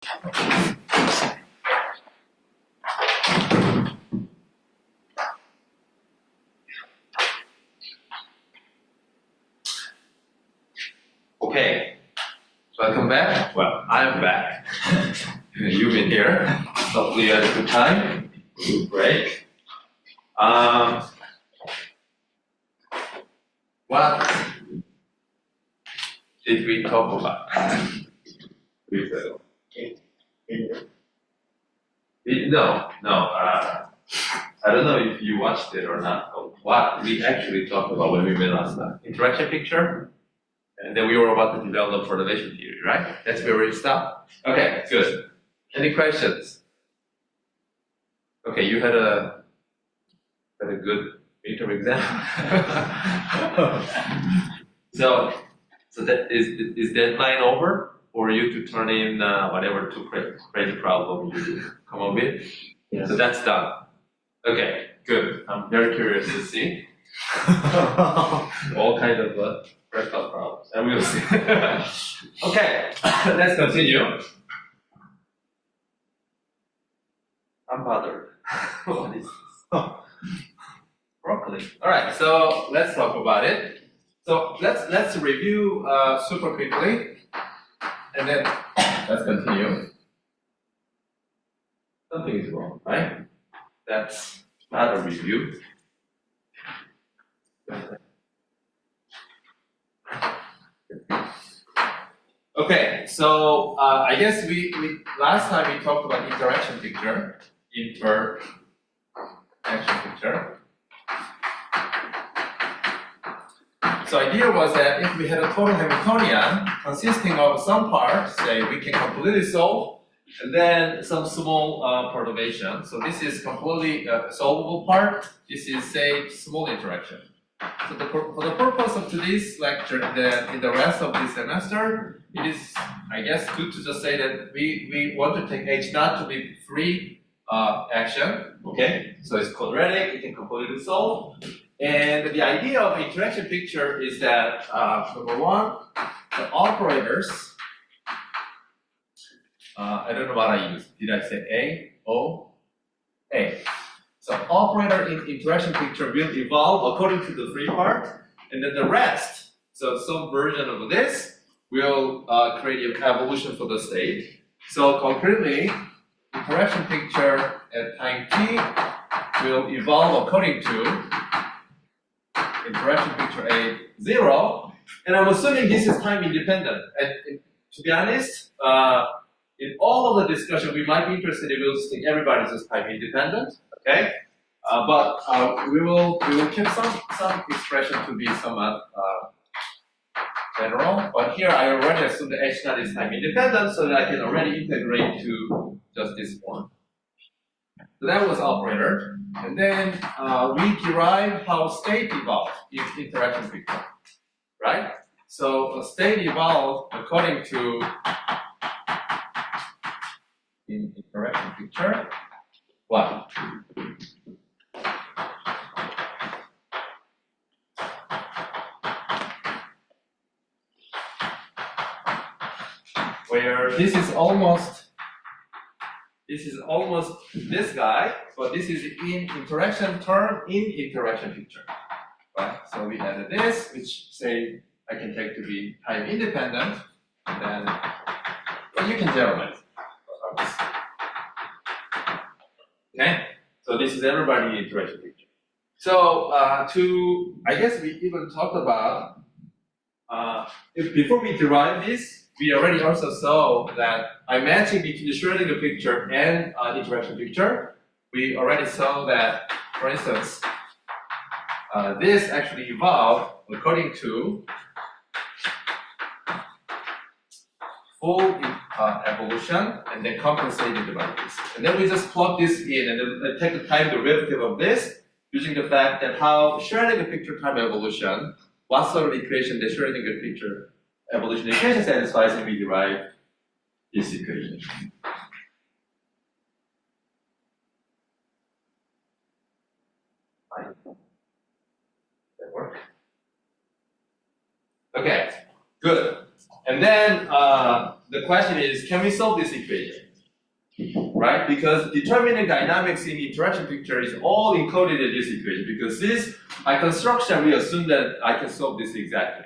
Okay, welcome back. Well, I'm back. You've been here. Hopefully you had a good time. Good break. What did we talk about? No. I don't know if you watched it or not. What we actually talked about when we met last time. Interaction picture. And then we were about to develop correlation theory, right? That's where we stopped. Okay, good. Any questions? Okay, you had a good midterm exam. so that is deadline over for you to turn in whatever crazy problem you come up with? Yeah. So that's done. Okay, good. I'm very curious to see all kinds of breakout problems, and we'll see. Okay, let's continue. I'm bothered. What is this? Broccoli. All right, so let's talk about it. So let's review super quickly, and then let's continue. Something is wrong, right? That's not a review. Okay, so I guess we last time we talked about interaction picture. So idea was that if we had a total Hamiltonian consisting of some part, say we can completely solve, and then some small perturbation. So this is completely solvable part. This is, say, small interaction. So for the purpose of today's lecture, in the rest of this semester, it is, I guess, good to just say that we want to take H naught to be free action. Okay, so it's quadratic, it can completely solve. And the idea of interaction picture is that number one, the operators. I don't know what I used. Did I say A, O, A? So operator in interaction picture will evolve according to the free part, and then the rest, so some version of this, will create an evolution for the state. So concretely, interaction picture at time t will evolve according to interaction picture A0, and I'm assuming this is time independent. And to be honest, in all of the discussion, we might be interested if we'll think everybody's just time independent. Okay, but we will keep some expression to be somewhat general. But here I already assume that H naught is time independent, so that I can already integrate to just this one. So that was operator, and then we derive how state evolves in interaction picture, right? So a state evolves according to in interaction picture. What? Where this is almost this guy, but this is in interaction term in interaction picture, right? So we added this, which say I can take to be time independent, and then well, you can generalize. Okay, so this is everybody in interaction picture. So I guess we even talked about before we derive this. We already also saw that by matching between the Schrödinger picture and interaction picture, we already saw that, for instance, this actually evolved according to full evolution and then compensated by this. And then we just plug this in and then take the time derivative of this using the fact that how Schrödinger picture time evolution, what sort of equation the Schrödinger picture evolution equation satisfies, and we derive this equation. That work? Okay, good. And then the question is, can we solve this equation? Right? Because determining dynamics in the interaction picture is all encoded in this equation, because this, by construction, we assume that I can solve this exactly.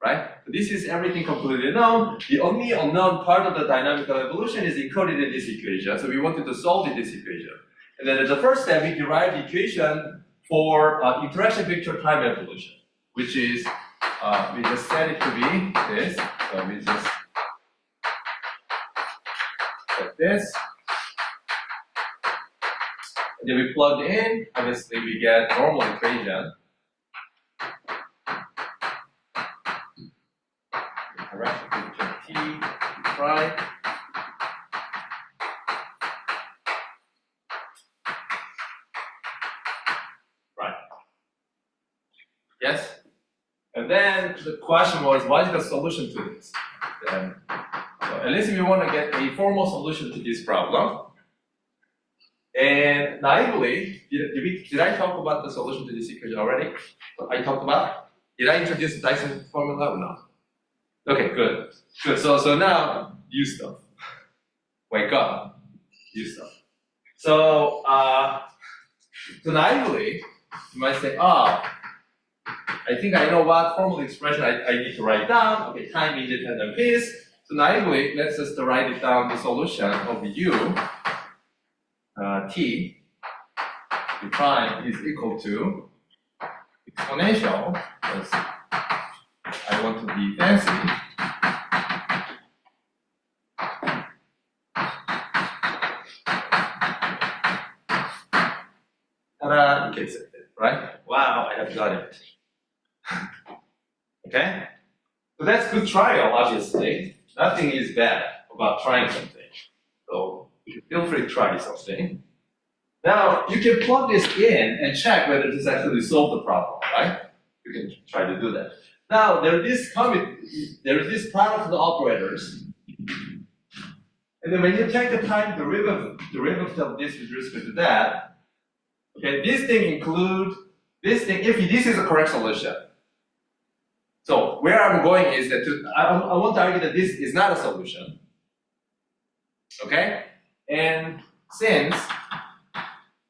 Right? So this is everything completely known. The only unknown part of the dynamical evolution is encoded in this equation. So we wanted to solve this equation. And then as the first step, we derive the equation for interaction picture time evolution, which is, we just set it to be this. So we just set this. And then we plug in, obviously we get normal equation. Interaction picture t prime. Right. Yes? And then the question was, what is the solution to this? So at least we want to get a formal solution to this problem. And naively, did I talk about the solution to this equation already? I talked about? Did I introduce the Dyson formula or not? Okay, good. Good. So now, new stuff. Wake up. New stuff. So, naively, you might say, oh, I think I know what formal expression I need to write down. Okay, time independent piece. So naively, let's just write it down, the solution of u t prime is equal to exponential, because I want to be fancy. Ta-da, you can say it, right? Wow, I have done it. Okay? So that's good trial, obviously. Nothing is bad about trying something. So feel free to try something. Now, you can plug this in and check whether this actually solves the problem, right? You can try to do that. Now, there is this product of the operators. And then when you take the time derivative of this with respect to that, okay, this thing includes this thing, if this is a correct solution. So where I'm going is that I want to argue that this is not a solution. Okay? And since,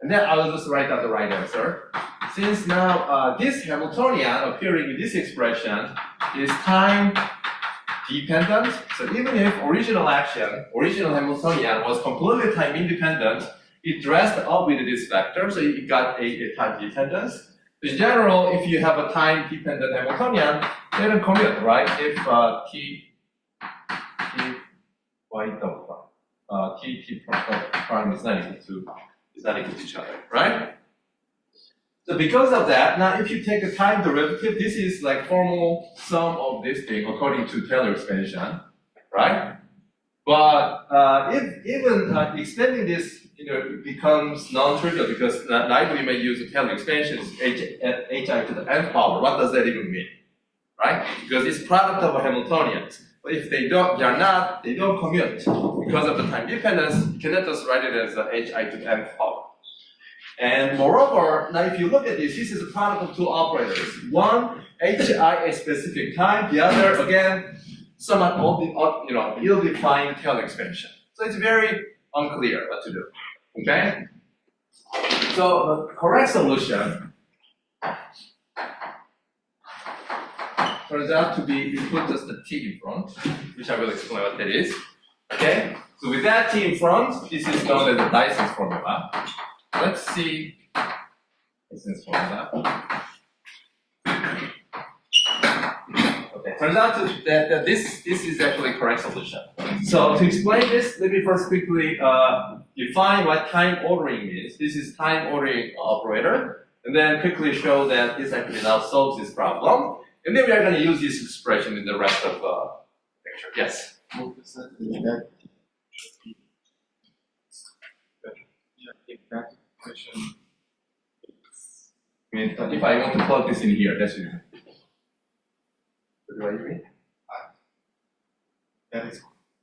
and then I will just write out the right answer. Since now this Hamiltonian appearing in this expression is time dependent, so even if original Hamiltonian was completely time independent, it dressed up with this vector, so it got a time dependence. In general, if you have a time dependent Hamiltonian, they don't commute, right? If t prime is not equal to each other, right? So because of that, now if you take a time derivative, this is like formal sum of this thing according to Taylor expansion, right? But if even extending this, it becomes non-trivial, because neither we may use the Taylor expansion is hi to the nth power. What does that even mean, right? Because it's product of a Hamiltonians. But if they don't commute because of the time dependence. You cannot just write it as hi to the nth power. And moreover, now if you look at this is a product of two operators. One, hi a specific time. The other, again, somewhat ill-defined Taylor expansion. So it's very unclear what to do. Okay? So the correct solution turns out to be, you put just the t in front, which I will explain what that is. Okay? So with that t in front, this is known as the Dyson's formula. Let's see Dyson's formula. Okay, turns out that this is actually correct solution. So to explain this, let me first quickly define what time ordering means. This is time ordering operator, and then quickly show that this actually now solves this problem. And then we are going to use this expression in the rest of the picture. Yes? I mean, if I want to plug this in here, that's it. What do I mean? That is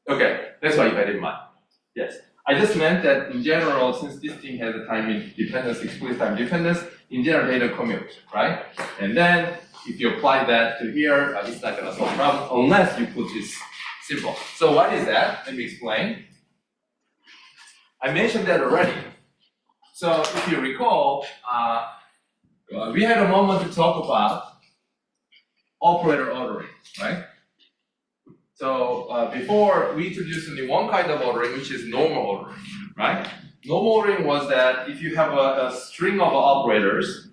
okay, that's why I didn't mind. Yes. I just meant that in general, since this thing has a time dependence, explicit time dependence, in general they don't commute, right? And then if you apply that to here, it's not going to solve the problem unless you put this Simple. So what is that? Let me explain. I mentioned that already. So if you recall, we had a moment to talk about operator ordering, right? So before we introduced only one kind of ordering, which is normal ordering, right? Normal ordering was that if you have a string of operators,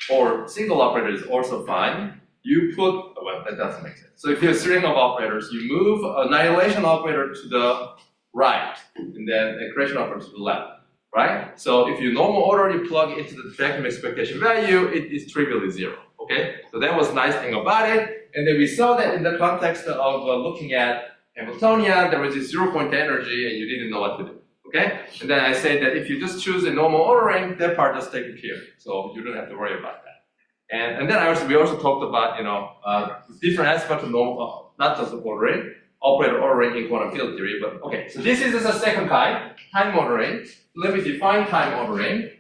or single operator is also fine, you put, well, that doesn't make sense. So if you have a string of operators, you move annihilation operator to the right, and then accretion operator to the left, right? So if you normal order, you plug into the defective expectation value, it is trivially 0, okay? So that was nice thing about it. And then we saw that in the context of looking at Hamiltonian, there was this 0-point energy, and you didn't know what to do, okay? And then I said that if you just choose a normal ordering, that part is taken care of, so you don't have to worry about that. And then we also talked about, different aspects of normal, not just ordering, operator ordering in quantum field theory, but okay. So this is the second kind, time ordering. Let me define time ordering.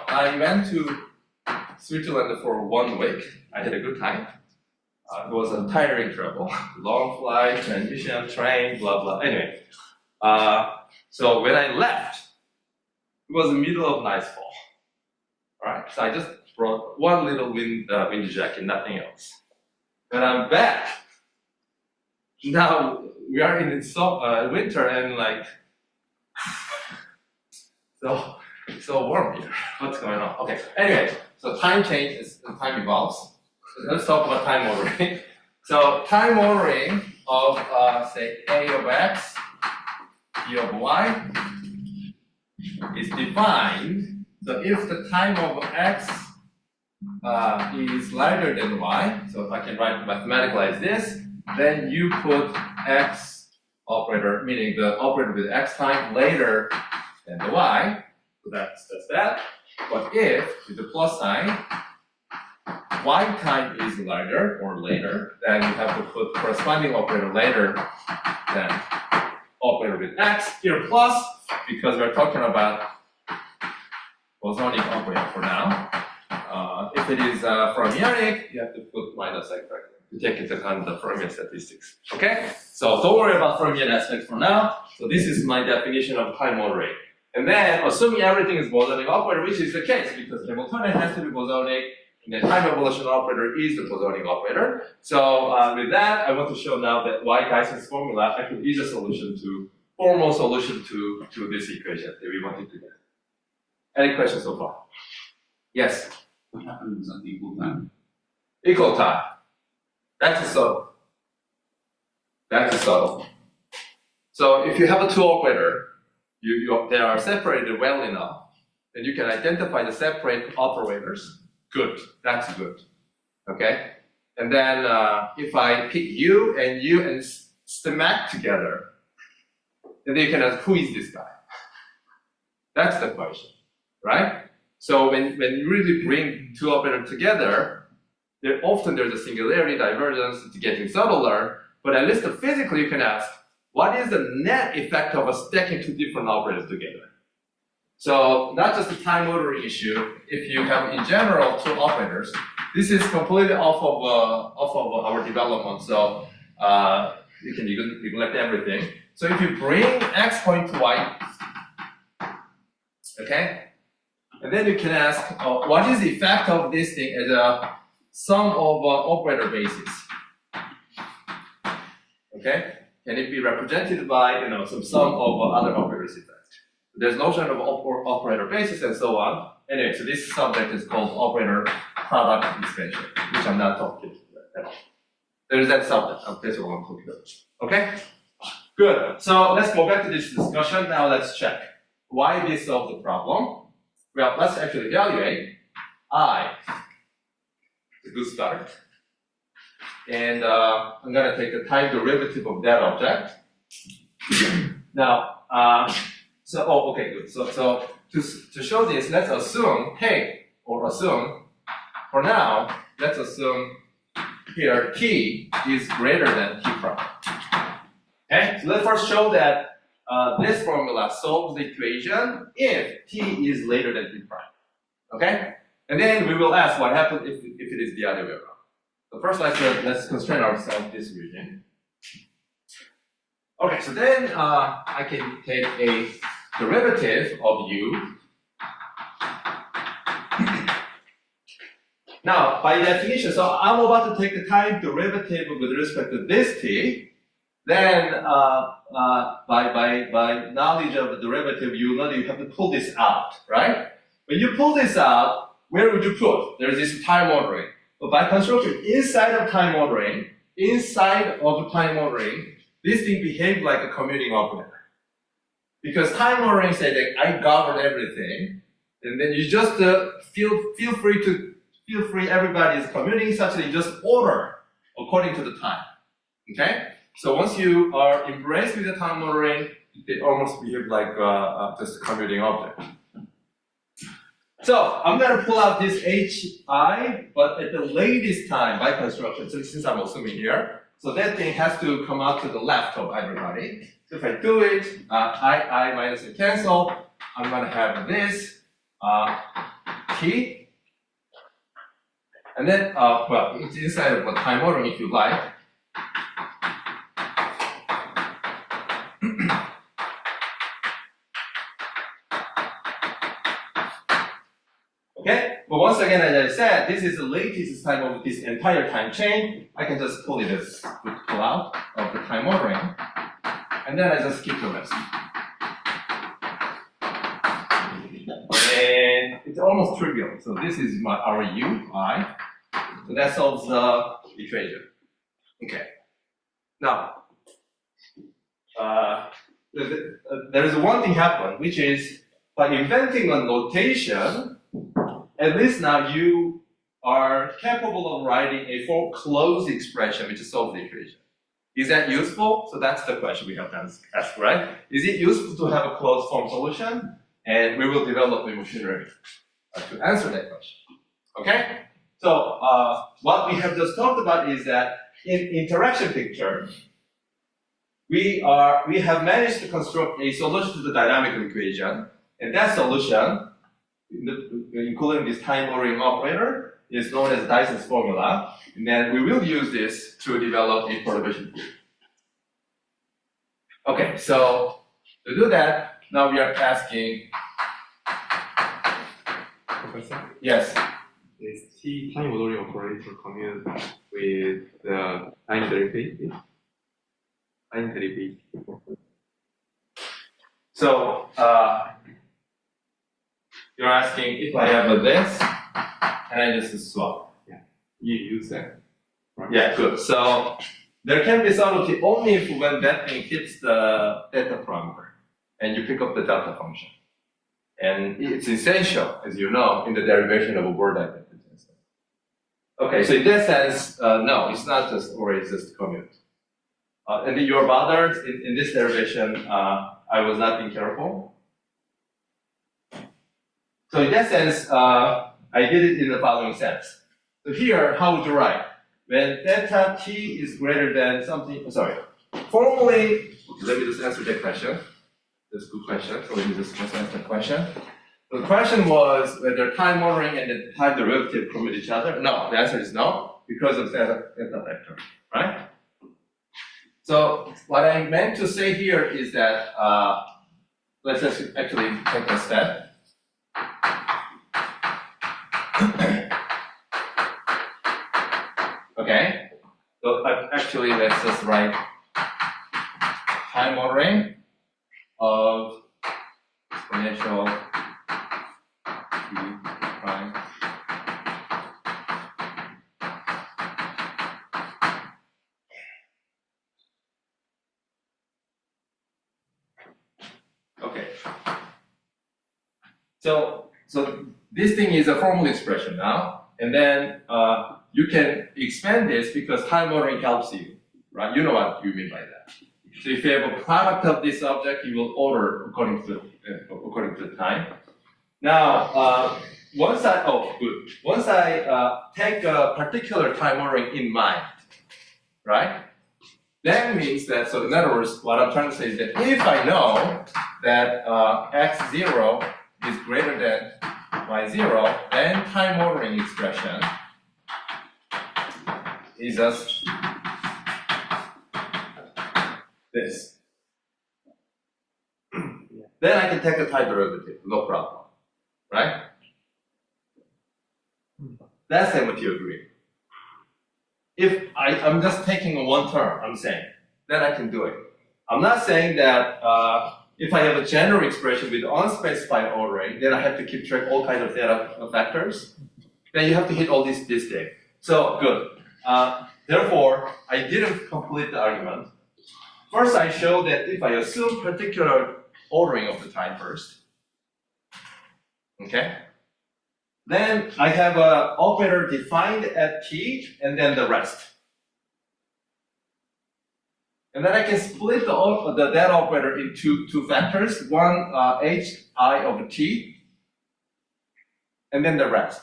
I went to Switzerland for 1 week. I had a good time. It was a tiring travel, long flight, transmission, train, blah, blah. Anyway, so when I left, it was the middle of nice fall. All right, so I just brought one little wind jacket, nothing else. When I'm back, now we are in winter and like, so warm here. What's going on? Okay, anyway, so time changes and time evolves. So let's talk about time ordering. So time ordering of, say, A of x, B of y is defined. So if the time of x is larger than y, so if I can write mathematically as this, then you put x operator, meaning the operator with x time later than the y. So that's that. But if, with the plus sign, y time is larger or later, then you have to put corresponding operator later than operator with x. Here plus, because we're talking about bosonic operator for now. If it is fermionic, you have to put minus x to take into account the Fermion statistics. Okay? So don't worry about Fermion aspects for now. So this is my definition of time ordering. And then, assuming everything is bosonic operator, which is the case, because Hamiltonian has to be bosonic, and the time evolution operator is the bosonic operator. So with that, I want to show now that why Dyson's formula actually is a solution to, formal solution to this equation that we wanted to get. Any questions so far? Yes? What happens at equal time? Equal time. That's a subtle. That's a subtle. So if you have a two operator, they are separated well enough, then you can identify the separate operators. Good. That's good. Okay? And then if I pick you and smack together, then you can ask, who is this guy? That's the question, right? So when you really bring two operators together, often there's a singularity, divergence, it's getting subtler, but at least physically you can ask, what is the net effect of stacking two different operators together? So not just the time ordering issue, if you have in general two operators, this is completely off of our development, so you can neglect everything. So if you bring x point to y, okay, and then you can ask, what is the effect of this thing as a sum of operator bases? Okay, can it be represented by some sum of other operators effect? There's notion of operator basis and so on. Anyway, so this subject is called operator product expansion, which I'm not talking about at all. There's that subject. That's what I'm talking about. Okay? Good. So let's go back to this discussion. Now let's check why this solves the problem. Well, let's actually evaluate I. It's a good start. And I'm going to take the time derivative of that object. Now, okay, good. So to show this, let's assume, for now, let's assume here t is greater than t prime. Okay, so let's first show that this formula solves the equation if t is later than t prime. Okay, And then we will ask what happens if it is the other way around. So first, let's constrain ourselves this region. Okay, so then I can take a derivative of u. Now, by definition, so I'm about to take the time derivative with respect to this t. Then, by knowledge of the derivative, you know you have to pull this out, right? When you pull this out, where would you put? There's this time ordering. But by construction, inside of time ordering, this thing behaves like a commuting operator. Because time ordering says that I govern everything, and then you just feel free. Everybody is commuting such that you just order according to the time. Okay. So once you are embraced with the time ordering, it almost behaves like just a commuting object. So I'm going to pull out this hi, but at the latest time by construction, so since I'm assuming here, so that thing has to come out to the left of everybody. So if I do it, I minus and cancel, I'm going to have this t, and then well, it's inside of a time ordering if you like. Okay, but once again, as I said, this is the latest time of this entire time chain. I can just pull out of the time ordering, and then I just keep the rest. And it's almost trivial. So this is our ui. So that solves the equation. Okay. Now, there is one thing happen, which is by inventing a notation. At least now you are capable of writing a closed expression which solves the equation. Is that useful? So that's the question we have to ask, right? Is it useful to have a closed form solution? And we will develop the machinery to answer that question. Okay? So what we have just talked about is that in interaction picture, we have managed to construct a solution to the dynamical equation, and that solution, including this time ordering operator, is known as Dyson's formula, and then we will use this to develop a perturbation field. Okay, so to do that, now we are asking. Professor? Yes. Is T time ordering operator commute with the time derivative? Time derivative. So you're asking if I have this, and I just swap. Yeah. You use that. Right? Yeah, good. So there can be subtlety only if when that thing hits the theta parameter, and you pick up the delta function. And it's essential, as you know, in the derivation of a word identity. Okay, so in that sense, no, it's not just always just commute. And then you're bothered in this derivation, I was not being careful. So in that sense, I did it in the following sense. So here, how would you write? When theta t is greater than something, sorry, formally, let me just answer that question. That's a good question, so let me just answer the question. So the question was whether time ordering and the time derivative commute each other. No, the answer is no, because of theta vector, right? So what I meant to say here is that, let's just actually take a step. Okay, so actually let's just write time ordering of exponential t prime. Okay. So this thing is a formal expression now, and then you can expand this because time ordering helps you, right? You know what you mean by that. So if you have a product of this object, you will order according to the time. Now, once I take a particular time ordering in mind, right? That means that, so in other words, what I'm trying to say is that if I know that x0 is greater than y0, then time ordering expression is just this. Then I can take a time derivative, no problem, right? That's MT agree. If I'm just taking one term, I'm saying, then I can do it. I'm not saying that if I have a general expression with unspecified ordering, then I have to keep track all kinds of data factors. Then you have to hit all this thing. So good. Therefore, I didn't complete the argument. First, I showed that if I assume particular ordering of the time first, okay, then I have an operator defined at t and then the rest. And then I can split that operator into two factors, one hi over t, and then the rest.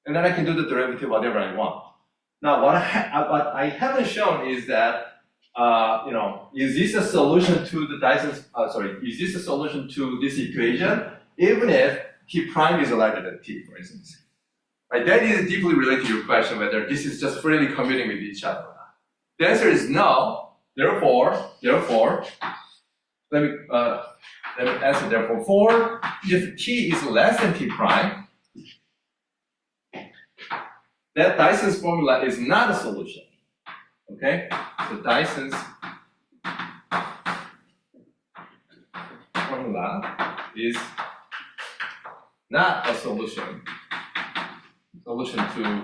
And then I can do the derivative whatever I want. Now, what I haven't shown is that, is this a solution to the Dyson's, is this a solution to this equation, even if t prime is larger than t, for instance? Right? That is deeply related to your question whether this is just freely commuting with each other or not. The answer is no. Therefore, let me answer. Therefore, if t is less than t prime, that Dyson's formula is not a solution. Okay, so Dyson's formula is not a solution to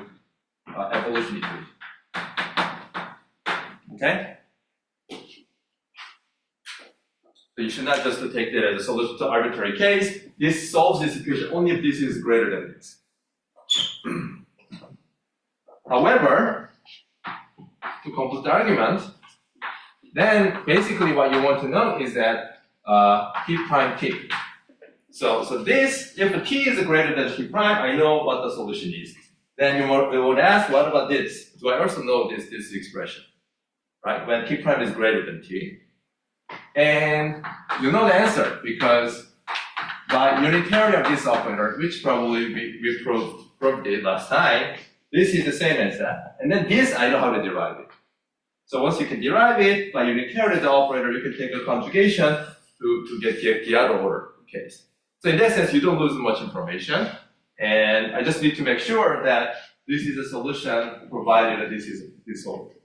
evolution equation. Okay. So you should not just take that as a solution to arbitrary case. This solves this equation only if this is greater than this. However, to complete the argument, then basically what you want to know is that t prime t. So this, if the t is greater than t prime, I know what the solution is. Then you would ask, what about this? Do I also know this expression? Right? When t prime is greater than t. And you know the answer because by unitary of this operator, which probably we proved it last time, this is the same as that. And then this, I know how to derive it. So once you can derive it by unitary of the operator, you can take a conjugation to get the other order case. So in that sense, you don't lose much information. And I just need to make sure that this is a solution provided that this is solved.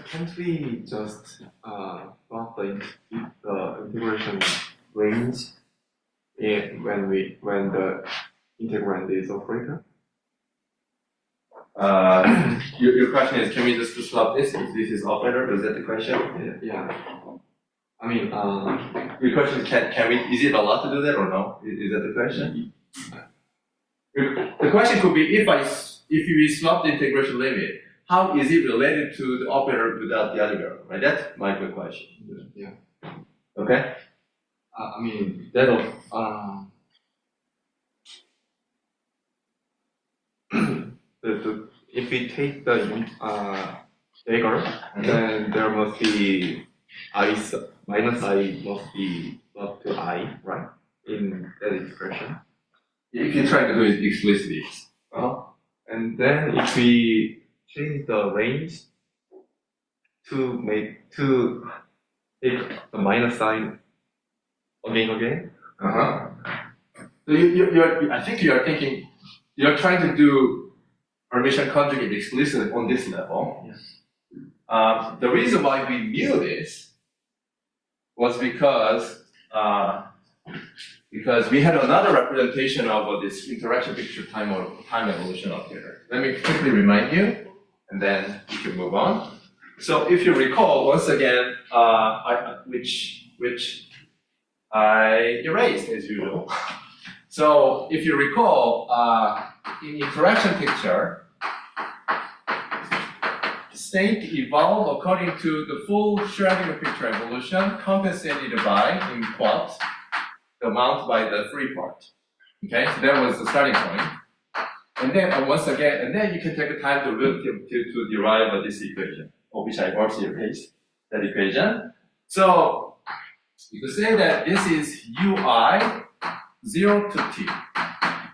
Can't we just plot the integration range when the integrand is operator? Your question is, can we just swap this if this is operator? Is that the question? Yeah. I mean, your question is, can we? Is it allowed to do that or no? Is that the question? The question could be if we swap the integration limit, how is it related to the operator without the other variable? Right? That's my good question. Yeah. Okay. I mean that if we take the dagger, then there must be minus I must be up to I, right? In that expression. You can try to do it explicitly. And then if we change the range to take the minus sign again. So I think you are thinking you're trying to do permission conjugate explicitly on this level. Yes. The reason why we knew this was because we had another representation of this interaction picture time evolution operator. Let me quickly remind you, and then we can move on. So if you recall, once again, which I erased as usual. So if you recall, in interaction picture, state evolve according to the full Schrödinger picture evolution compensated by, in quotes, the amount by the free part. Okay, so that was the starting point. And then once again, and then you can take a time derivative to derive this equation, of which I also erased that equation. So you could say that this is ui 0 to t.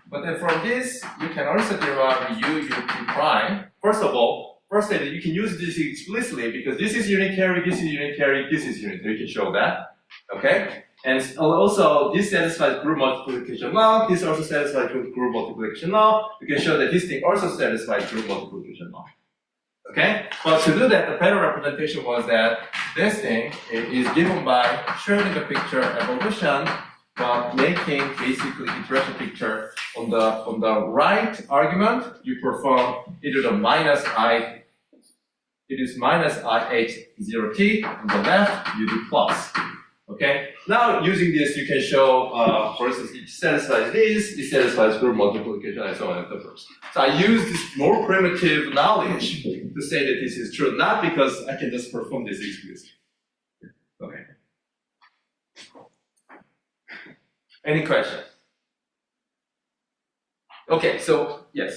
But then from this, you can also derive u t prime. First of all, you can use this explicitly because this is unitary, this is unitary, this is unitary. You can show that. Okay? And also, this satisfies group multiplication law. This also satisfies group multiplication law. You can show that this thing also satisfies group multiplication law. Okay? But to do that, the better representation was that this thing is given by showing the picture evolution, but making basically interaction picture on the right argument. You perform either the minus I. It is minus IH0t. On the left, you do plus. Okay. Now using this, you can show, for instance, it satisfies this, it satisfies group multiplication, and so on and so forth. So I use this more primitive knowledge to say that this is true, not because I can just perform this explicitly. Okay. Any questions? Okay. So yes.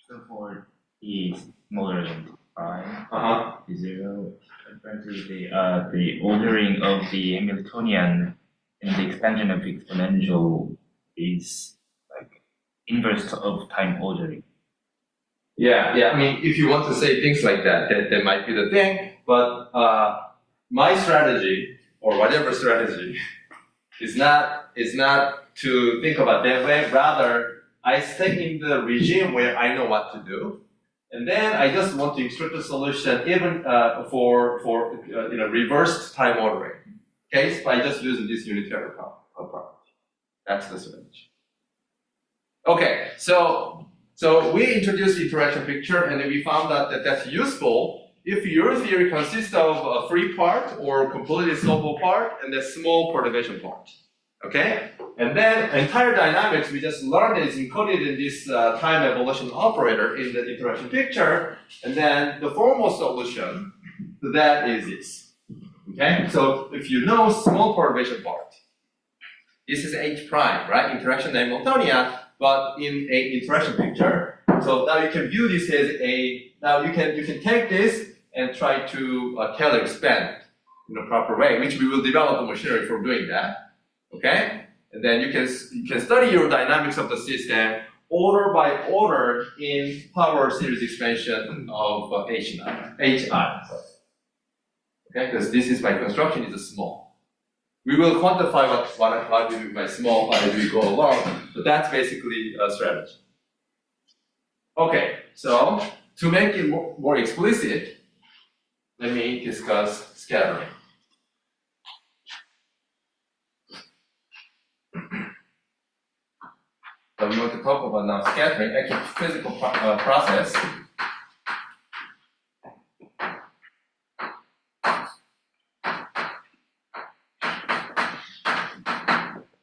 So for the smaller than prime, zero, apparently the ordering of the Hamiltonian and the expansion of exponential is like inverse of time ordering. Yeah. I mean, if you want to say things like that, that might be the thing. But my strategy or whatever strategy is not to think about that way. Rather, I stay in the regime where I know what to do. And then I just want to extract the solution even for reversed time ordering case by just using this unitary property. That's the strategy. Okay, so we introduced the interaction picture, and then we found out that that's useful if your theory consists of a free part or completely solvable part and a small perturbation part. Okay? And then entire dynamics, we just learned is encoded in this time evolution operator in the interaction picture. And then the formal solution to that is this. Okay? So if you know small perturbation part, this is H prime, right? Interaction Hamiltonian, but in a interaction picture. So now you can view this as now you can take this and try to Taylor expand in a proper way, which we will develop a machinery for doing that. Okay? And then you can study your dynamics of the system order by order in power series expansion of HI. Okay? Because this is by construction is a small. We will quantify what we do by small as we go along, but that's basically a strategy. Okay, so to make it more explicit, let me discuss scattering. So we want to talk about now scattering, actual physical process.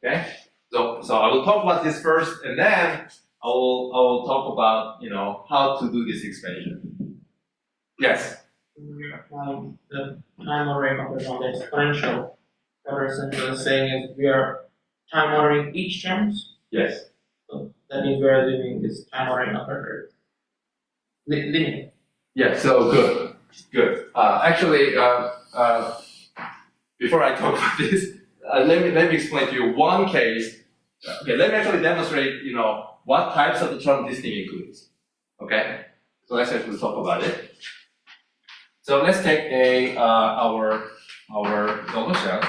Okay, so I will talk about this first, and then I will talk about how to do this expansion. Yes. When you're applying the time ordering of the exponential, what we're essentially saying is we are time ordering each terms. Yes. So that means we are doing this time ordering operator linear. Yeah. So good. Actually, before I talk about this, let me explain to you one case. Okay. Let me actually demonstrate. What types of the term this thing includes. Okay. So let's actually talk about it. So let's take our solution.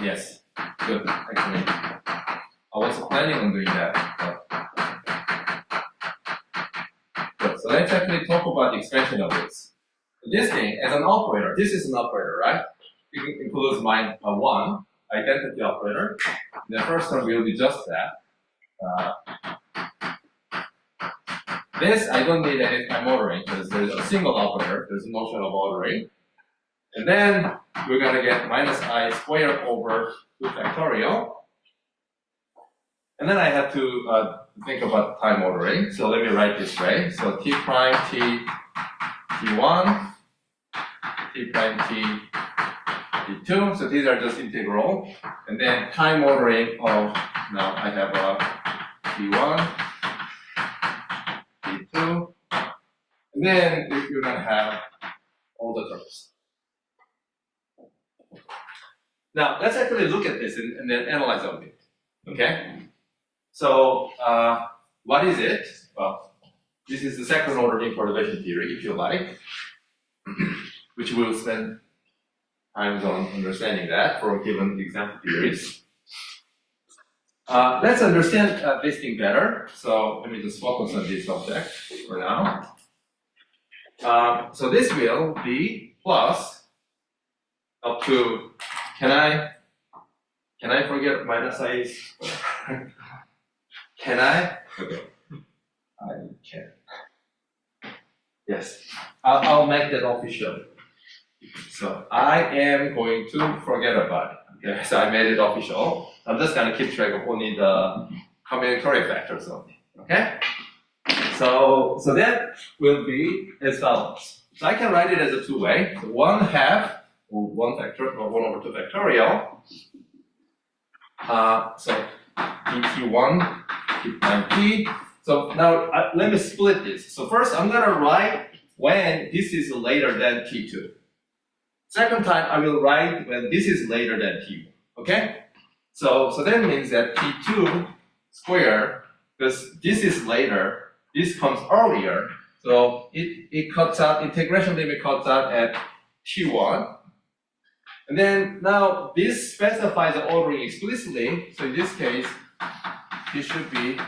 Yes, good. Actually, I was planning on doing that. Good. So let's actually talk about the expansion of this. This thing as an operator. This is an operator, right? It includes one identity operator. The first one will be just that. This, I don't need any time ordering because there's a single operator, there's a notion of ordering. And then we're going to get minus I squared over 2 factorial. And then I have to think about time ordering. So let me write this way. So T prime T, T1, T prime T, T2. So these are just integral. And then time ordering of, now I have a T1, T2. And then you're going to have all the terms. Now, let's actually look at this and then analyze a bit. Okay? So, what is it? Well, this is the second order imperturbation theory, if you like, which we'll spend time on understanding that for given example theories. Let's understand this thing better. So let me just focus on this object for now. So this will be plus up to, can I forget minus I? Can I? Okay. I can. Yes. I'll make that official. So I am going to forget about it. Okay, so I made it official. I'm just going to keep track of only the combinatorial factors only. Okay? So that will be as follows. So I can write it as a two-way. So 1/2 or 1 factor or 1/2 factorial. So dt1, t prime t. So now let me split this. So first I'm going to write when this is later than t2. Second time, I will write when this is later than t1, okay? So that means that t2 squared, because this is later, this comes earlier, so it cuts out, integration limit cuts out at t1. And then now this specifies the ordering explicitly, so in this case, this should be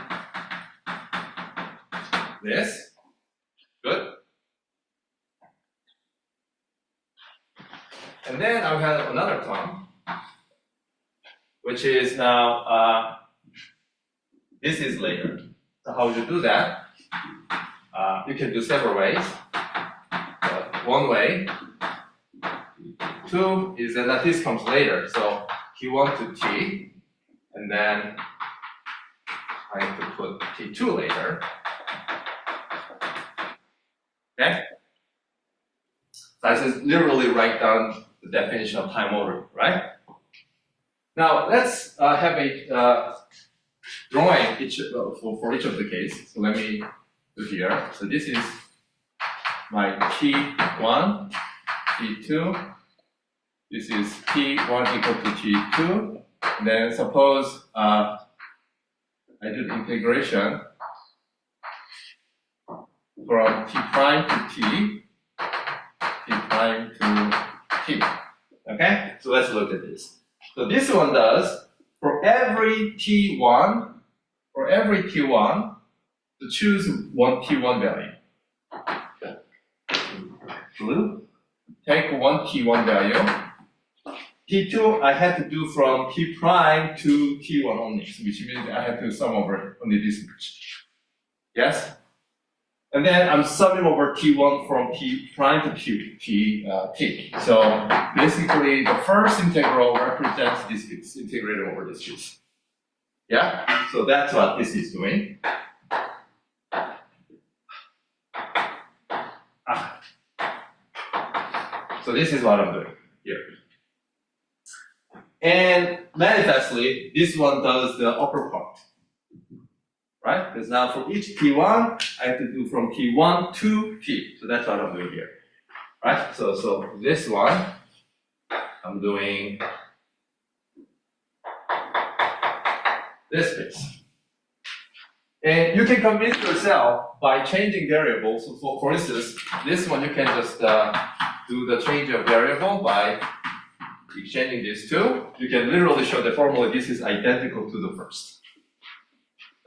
this. Good. And then I have another term, which is now, this is later. So how would you do that? You can do several ways. One way, two, is that this comes later. So T1 to T, and then I have to put T2 later. Okay? So I just literally write down the definition of time order, right? Now let's have a drawing for each of the cases. So let me do here. So this is my T1, T2. This is T1 equal to T2. And then suppose I do the integration from T prime to T prime to T. Okay? So let's look at this. So this one does, for every T1, to choose one T1 value. Blue, take one T1 value. T2, I had to do from T prime to T1 only, which means I have to sum over only this much. Yes? And then I'm summing over T1 from T prime to T. So basically, the first integral represents this piece, integrated over this piece. Yeah? So that's what this is doing. So this is what I'm doing here. And manifestly, this one does the upper part. Right? Because now for each T1, I have to do from T1 to T. So that's what I'm doing here. Right? So this one, I'm doing this piece. And you can convince yourself by changing variables. So for instance, this one you can just do the change of variable by exchanging these two. You can literally show the formula this is identical to the first.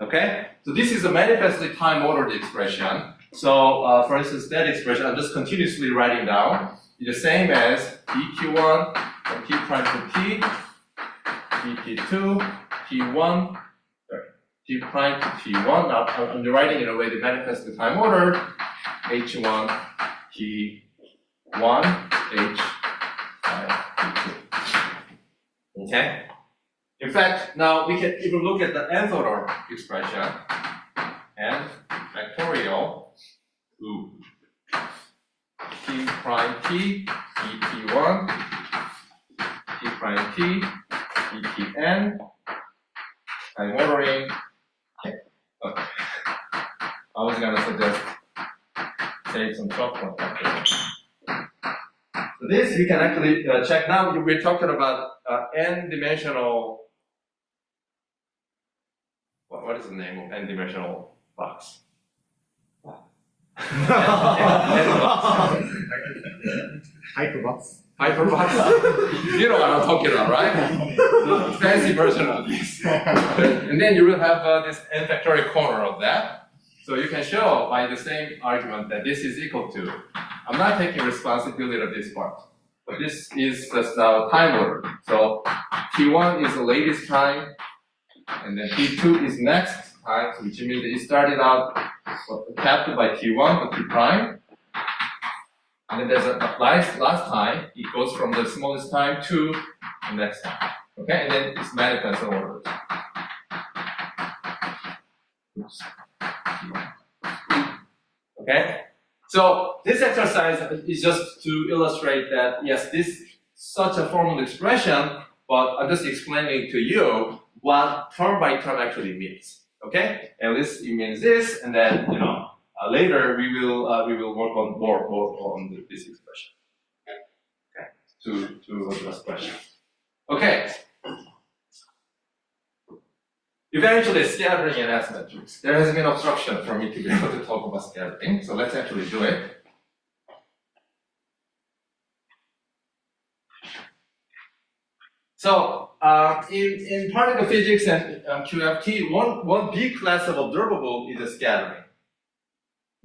Okay? So this is a manifestly time-ordered expression. So for instance, that expression I'm just continuously writing down. It's the same as dt1 from t prime to t, dt2, t1, t prime to t1. Now I'm writing in a way that manifestly time-ordered, h1, t1, h5, t2. Okay? In fact, now we can even look at the nth order expression, n factorial to t prime t, dt1, t prime t, dtn, I'm ordering. Okay. I was gonna suggest save some chocolate after. So this we can actually check now. We're talking about n-dimensional. What is the name of n-dimensional box? Hyperbox. Hyperbox. You know what I'm talking about, right? The fancy version of this. And then you will have this n factorial corner of that. So you can show by the same argument that this is equal to. I'm not taking responsibility of this part. But this is just now time order. So T1 is the latest time, and then T2 is next time, which means that it started out capped by T1 to T prime. And then there's a last time, it goes from the smallest time to the next time. Okay, and then it's manifest in order. Oops. Okay, so this exercise is just to illustrate that yes, this such a formal expression, but I'm just explaining to you what term by term actually means. Okay, at least it means this, and then later we will work on more on this expression. Okay, to address questions. Okay. Eventually, scattering and S metrics. There has been obstruction for me to be able to talk about scattering, so let's actually do it. So, in particle physics and QFT, one big class of observable is a scattering.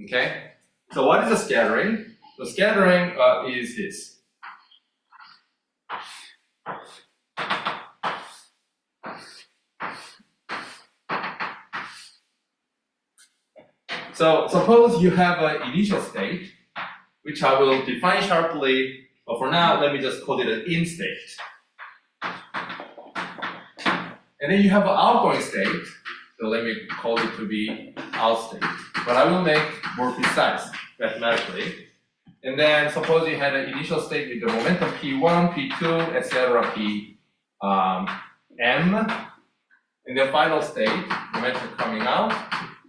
Okay? So, what is a scattering? The scattering is this. So suppose you have an initial state, which I will define sharply, but for now, let me just call it an in state. And then you have an outgoing state, so let me call it to be out state. But I will make more precise mathematically. And then suppose you had an initial state with the momentum P1, P2, etc., M, and then final state, momentum coming out,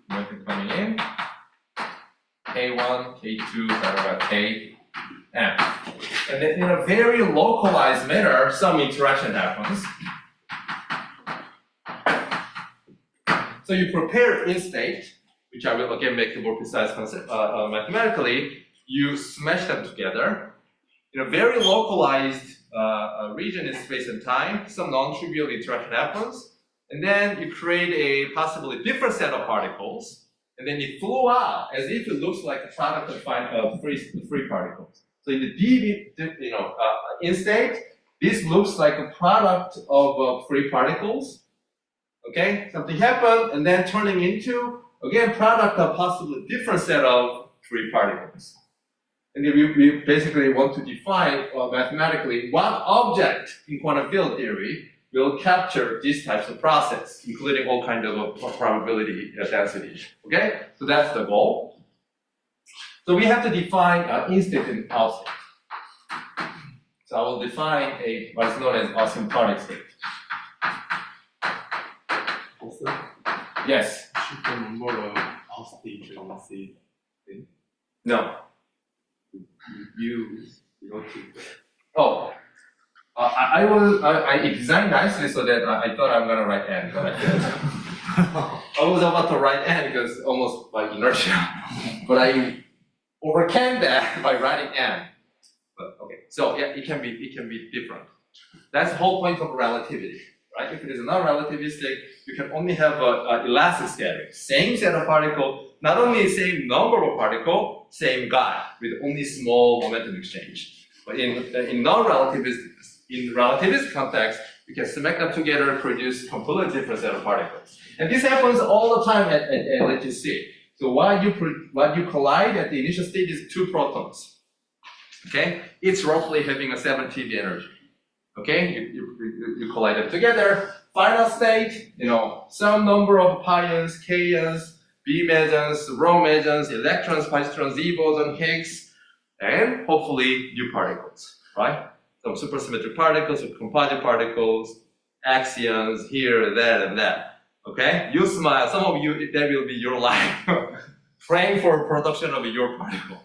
momentum coming in, K1, K2, etc., Km. And then in a very localized manner, some interaction happens. So you prepare in state, which I will again make a more precise concept mathematically. You smash them together in a very localized region in space and time. Some non-trivial interaction happens, and then you create a possibly different set of particles, and then it flew out as if it looks like a product of free particles. So in the in state, this looks like a product of free particles. Okay, something happened, and then turning into again product of possibly different set of free particles. And then we basically want to define mathematically what object in quantum field theory will capture these types of process, including all kinds of probability density. Okay, so that's the goal. So we have to define in state and out state. So I will define what is known as asymptotic state. Yes. Should the number of out state and C thing? No. You go to. Oh. I designed nicely so that I thought I'm gonna write n, but I failed. I was about to write n because almost by inertia, but I overcame that by writing n. But okay, so yeah, it can be different. That's the whole point of relativity, right? If it is not relativistic, you can only have an elastic scattering, same set of particle, not only same number of particle, same guy with only small momentum exchange. But in relativist context, you can smack them together and produce completely different set of particles. And this happens all the time at LHC. So what you collide at the initial state is two protons. Okay, it's roughly having a 7 TeV energy. Okay, you collide them together. Final state, some number of pions, kaons, B mesons, rho mesons, electrons, positrons, Z boson, Higgs, and hopefully new particles, right? Some supersymmetric particles, some composite particles, axions here, that, and that. Okay? You smile. Some of you, that will be your life. Praying for production of your particle.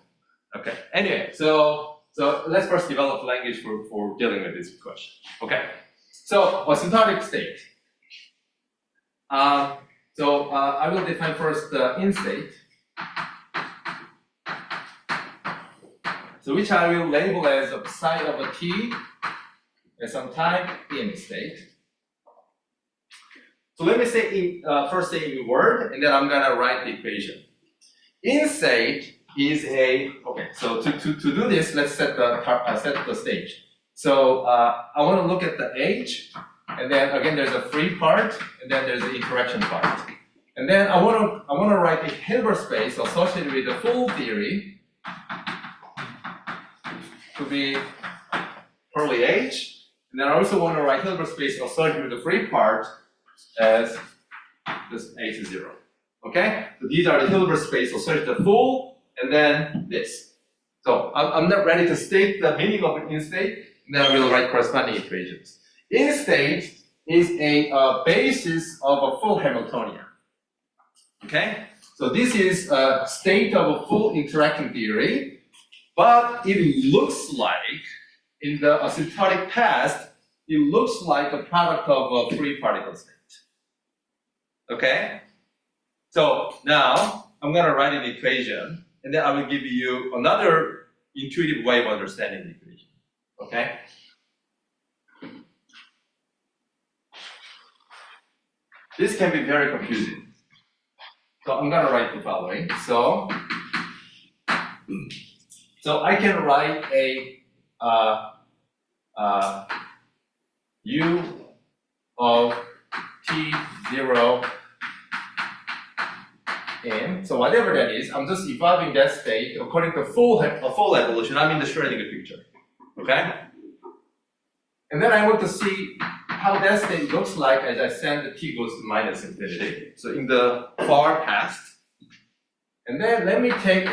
Okay. Anyway, so So let's first develop language for dealing with this question. Okay. So asymptotic state. I will define first the in state. So which I will label as a psi of a t at some time in state. So let me say first say in word, and then I'm gonna write the equation. In state is a okay. So to do this, let's set the stage. So I want to look at the age, and then again there's a free part, and then there's the interaction part, and then I want to write a Hilbert space associated with the full theory to be early age, and then I also want to write Hilbert space associated with the free part as this h is 0. Okay, so these are the Hilbert space associated with the full, and then this. So I'm not ready to state the meaning of an in state. Then I will write corresponding equations. In state is a basis of a full Hamiltonian. Okay, so this is a state of a full interacting theory, but it looks like in the asymptotic past, it looks like a product of a free particle state. Okay, so now I'm going to write an equation, and then I will give you another intuitive way of understanding the equation. Okay? This can be very confusing. So I'm going to write the following. So I can write a u of t0 in. So whatever that is, I'm just evolving that state according to full evolution. I'm in the Schrödinger picture. Okay? And then I want to see how that state looks like as I send the t goes to minus infinity. So in the far past. And then let me take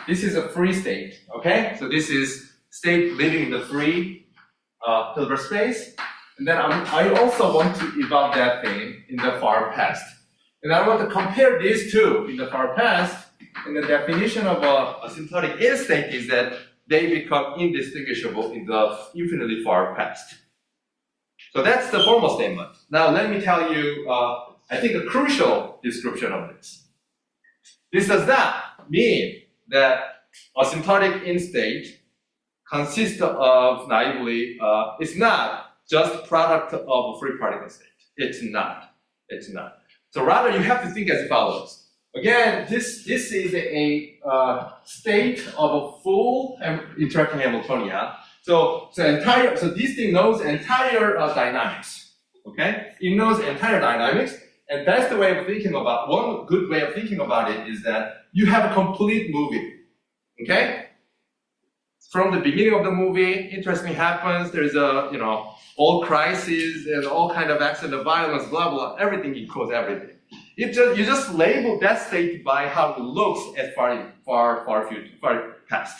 this is a free state. Okay? So this is state living in the free Hilbert space. And then I also want to evolve that thing in the far past. And I want to compare these two in the far past. And the definition of a asymptotic in state is that they become indistinguishable in the infinitely far past. So that's the formal statement. Now let me tell you, I think a crucial description of this. This does not mean that asymptotic in state consists of naively, it's not just product of a free particle state. It's not. It's not. So rather you have to think as follows. Again, this is a state of a full interacting Hamiltonian. So this thing knows entire dynamics. Okay, it knows entire dynamics, and that's the way of thinking about. One good way of thinking about it is that you have a complete movie. Okay, from the beginning of the movie, interesting happens. There's all crises and all kind of acts of violence, blah blah. Everything equals everything. You just label that state by how it looks at far future, far past.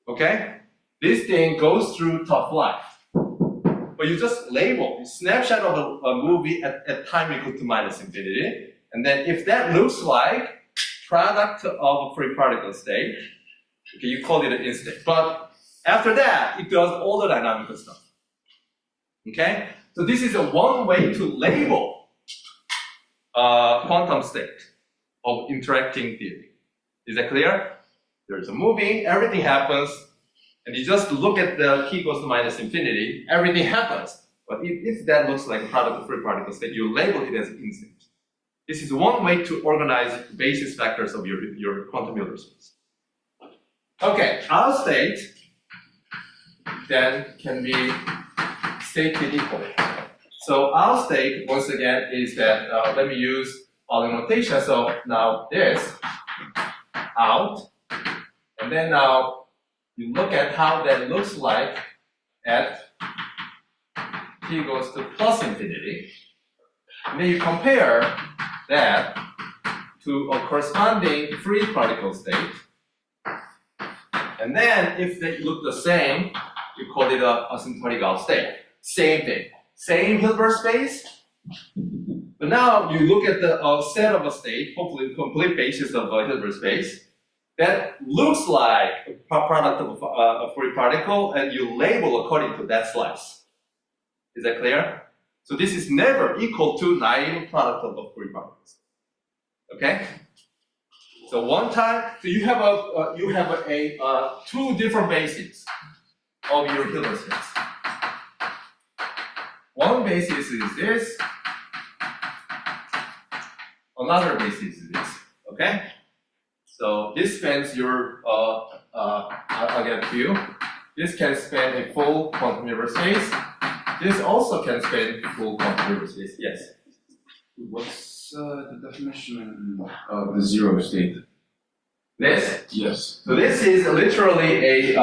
Okay? This thing goes through tough life. But you just label a snapshot of a movie at time equal to minus infinity. And then if that looks like product of a free particle state, okay, you call it an in state. But after that, it does all the dynamical stuff. Okay? So this is one way to label quantum state of interacting theory. Is that clear? There's a movie, everything happens, and you just look at the t goes to minus infinity, everything happens. But if that looks like a product of free particle state, you label it as in state. This is one way to organize basis vectors of your quantum Hilbert space. Okay, our state then can be stated equally. So our state, once again, is that, let me use following notation. So now this, out, and then now you look at how that looks like at t goes to plus infinity. And then you compare that to a corresponding free particle state. And then if they look the same, you call it a asymptotic out state. Same thing. Same Hilbert space, but now you look at the set of a state, hopefully complete basis of a Hilbert space, that looks like a product of a free particle, and you label according to that slice. Is that clear? So this is never equal to naive product of the free particles. Okay? So one time, so you have two different bases of your Hilbert space. One basis is this. Another basis is this. Okay? So this spans your, I'll get to you. This can span a full quantum Hilbert space. This also can span full quantum Hilbert space. Yes. What's the definition of the zero state? This. Yes. So this is literally a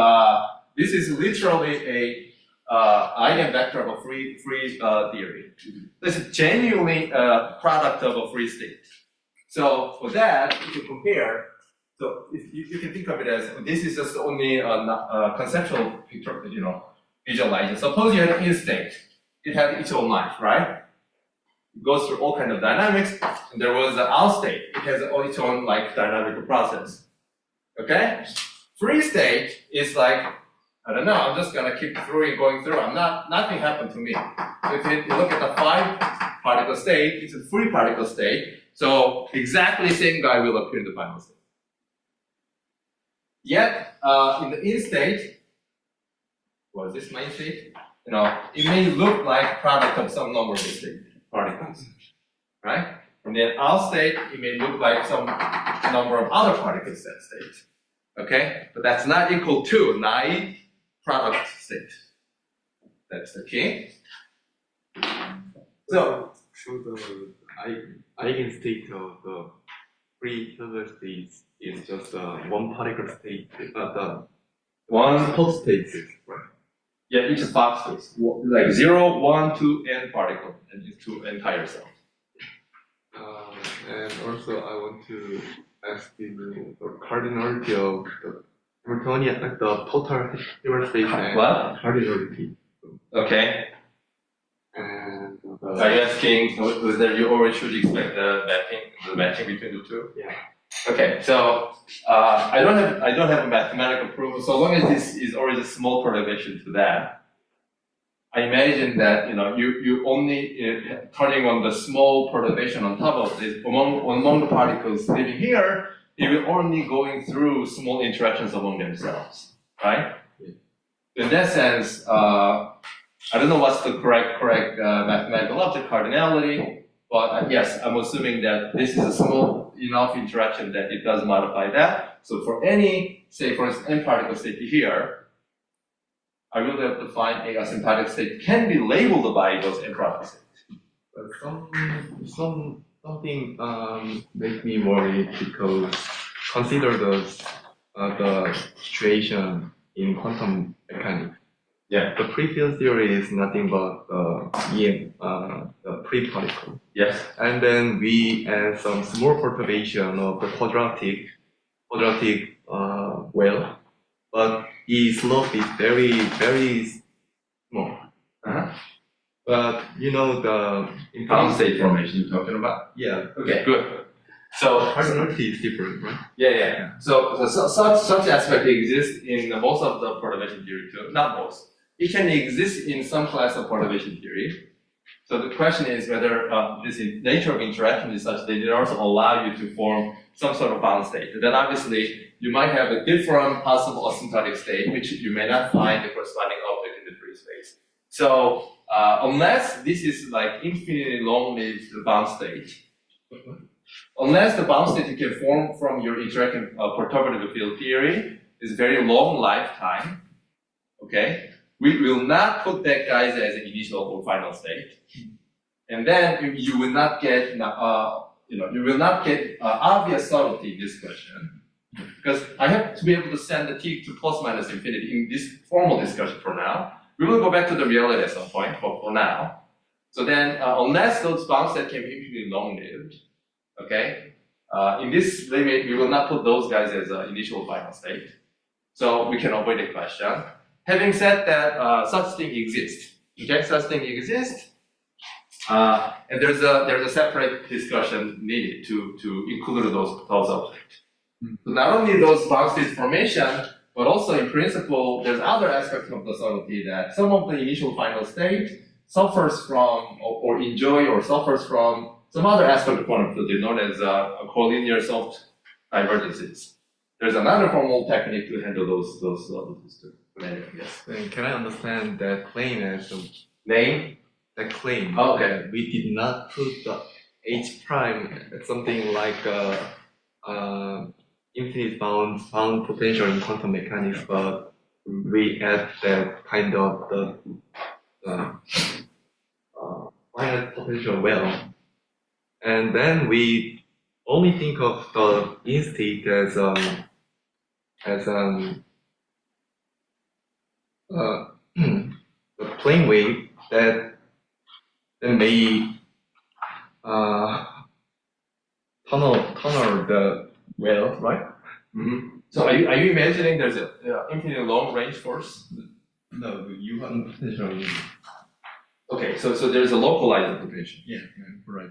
eigenvector of a free theory. This is genuinely a product of a free state. So for that, if you compare, so if you can think of it as this is just only a conceptual picture, visualization. Suppose you had an in state, it had its own life, right? It goes through all kinds of dynamics, and there was an out state. It has its own dynamical process. Okay? Free state is like, I don't know, I'm just gonna keep going through. Nothing happened to me. So if you look at the 5 particle state, it's a free particle state. So exactly same guy will appear in the final state. Yet, in the in state, was this my state? It may look like product of some number of state particles, right? And then out state, it may look like some number of other particles that state. Okay? But that's not equal to naive product state. That's the key. So the eigenstate of the free Hilbert state is just one particle state, not the one whole state, right? Yeah, each box space. Like 0, 1, 2, n particle, and it's 2 entire cells. And also I want to ask you the cardinality of the Hamiltonian, the total Hilbert space and What? cardinality. Okay. And Are you asking whether you already should expect the matching between the two? Yeah. Okay, so I don't have a mathematical proof. So long as this is already a small perturbation to that, I imagine that you only turning on the small perturbation on top of this among the particles living here, it will only going through small interactions among themselves, right? Yeah. In that sense, I don't know what's the correct mathematical object cardinality, but yes, I'm assuming that this is a small enough interaction that it does modify that. So for any, say for instance, n particle state here, I will be able to find a asymptotic state can be labeled by those n product states. But something make me worried because consider the situation in quantum mechanics. Yeah. The pre-field theory is nothing but the pre-particle. Yes. And then we add some small perturbation of the quadratic well, but the slope is very, very small. Uh-huh. But the Bound state formation you're talking about? Yeah. Okay, good. So cardinality is different, right? Yeah. So such aspect exists in most of the perturbation theory too. Not most. It can exist in some class of perturbation theory. So the question is whether this nature of interaction is such that it also allow you to form some sort of bound state. Then obviously you might have a different possible asymptotic state which you may not find the corresponding object in the free space. So unless this is like infinitely long-lived bound state, unless the bound state you can form from your interaction perturbative field theory is very long lifetime, okay? We will not put that guys as an initial or final state, and then you will not get, obvious subtlety in this question, because I have to be able to send the t to plus minus infinity in this formal discussion for now. We will go back to the reality at some point, but for now. So then, unless those bound states can be infinitely long-lived, okay, in this limit we will not put those guys as an initial or final state, so we can avoid the question. Having said that, such thing exists. Okay, such thing exists, and there's a separate discussion needed to include those objects. So not only those bound state formation, but also in principle, there's other aspects of the subtlety that some of the initial final state suffers from or enjoy or suffers from some other aspect of quantum field known as collinear soft divergences. There's another formal technique to handle those subtleties too. Yes. And can I understand that plane as a Name? that claim Oh, okay. that we did not put the H prime at something like infinite bound potential in quantum mechanics, but we add that kind of the finite potential well, and then we only think of the instate as the plane wave that may tunnel the well, right? Mm-hmm. So are you imagining there's an infinitely long range force? No, you have potential. Okay, so there's a localized potential. Yeah, right.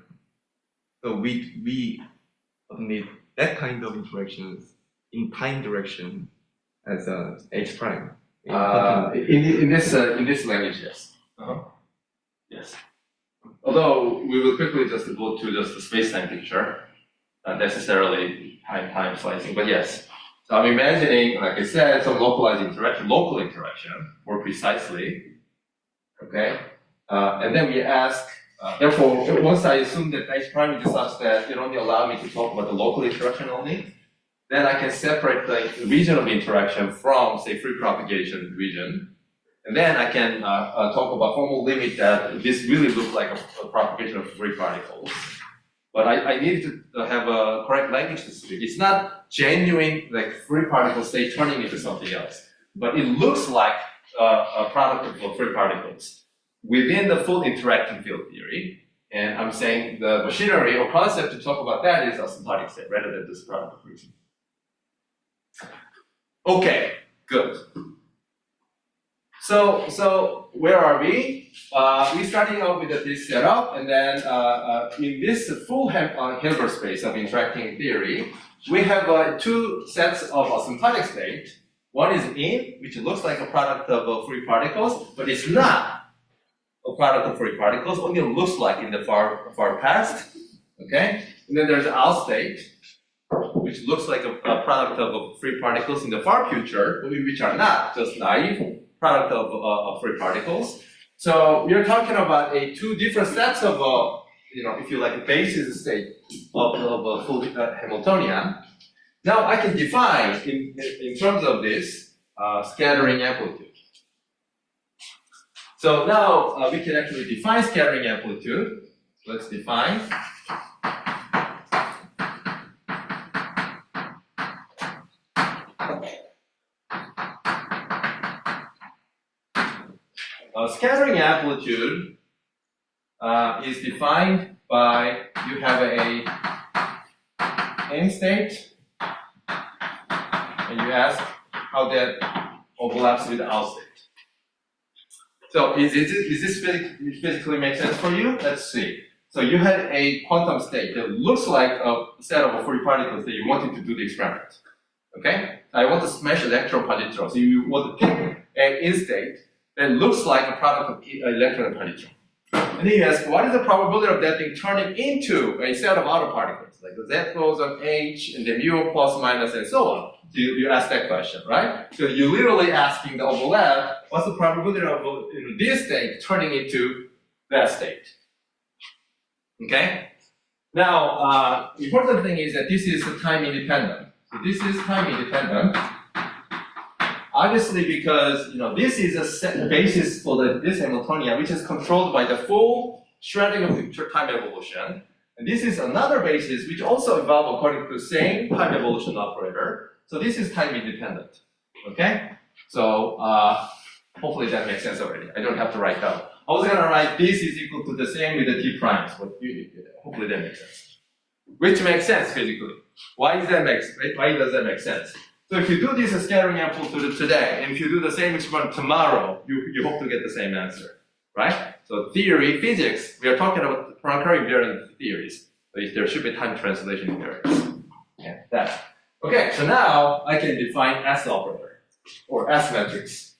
So we need that kind of interactions in time direction as a H prime. In this language, yes. Yes. Although we will quickly just go to just the space-time picture, not necessarily time slicing, but yes. So I'm imagining, like I said, some localized interaction, local interaction, more precisely. Okay, and then we ask. Therefore, once I assume that H prime is such that it only allows me to talk about the local interaction only, then I can separate the region of interaction from, say, free propagation region. And then I can talk about formal limit that this really looks like a propagation of free particles. But I need to have a correct language to speak. It's not genuine, like free particle state turning into something else. But it looks like a product of free particles within the full interacting field theory. And I'm saying the machinery or concept to talk about that is asymptotic state rather than this product of region. Okay, good. So where are we? We're starting out with this setup, and then in this full Hilbert space of interacting theory, we have two sets of asymptotic state. One is in, which looks like a product of free particles, but it's not a product of free particles, only looks like in the far past. Okay? And then there's out state, which looks like a product of free particles in the far future, which are not just naive product of free particles. So we are talking about two different sets of, if you like, a basis state of a full Hamiltonian. Now I can define, in terms of this, scattering amplitude. So now we can actually define scattering amplitude. Let's define. Scattering amplitude is defined by you have a in state, and you ask how that overlaps with the out state. So is this physically make sense for you? Let's see. So you had a quantum state that looks like a set of free particles that you wanted to do the experiment. Okay? I want to smash electron positron. So you want to pick an in state that looks like a product of electron and positron. And then you ask, what is the probability of that thing turning into a set of outer particles? Like the Z boson H and the mu plus minus and so on. So you ask that question, right? So you're literally asking the overlap, what's the probability of this state turning into that state? Okay? Now, important thing is that this is time independent. So this is time independent. Obviously, because this is a set basis for this Hamiltonian, which is controlled by the full shredding of the time evolution. And this is another basis which also evolved according to the same time evolution operator. So this is time independent. Okay? So hopefully that makes sense already. I don't have to write down. I was gonna write this is equal to the same with the t primes, but hopefully that makes sense. Which makes sense physically. Why does that make sense? So if you do this scattering amplitude today, and if you do the same experiment tomorrow, you hope to get the same answer, right? So theory, physics, we are talking about Poincare invariant theories. So there should be time translation invariance. Yeah, Okay, so now I can define S operator or S matrix.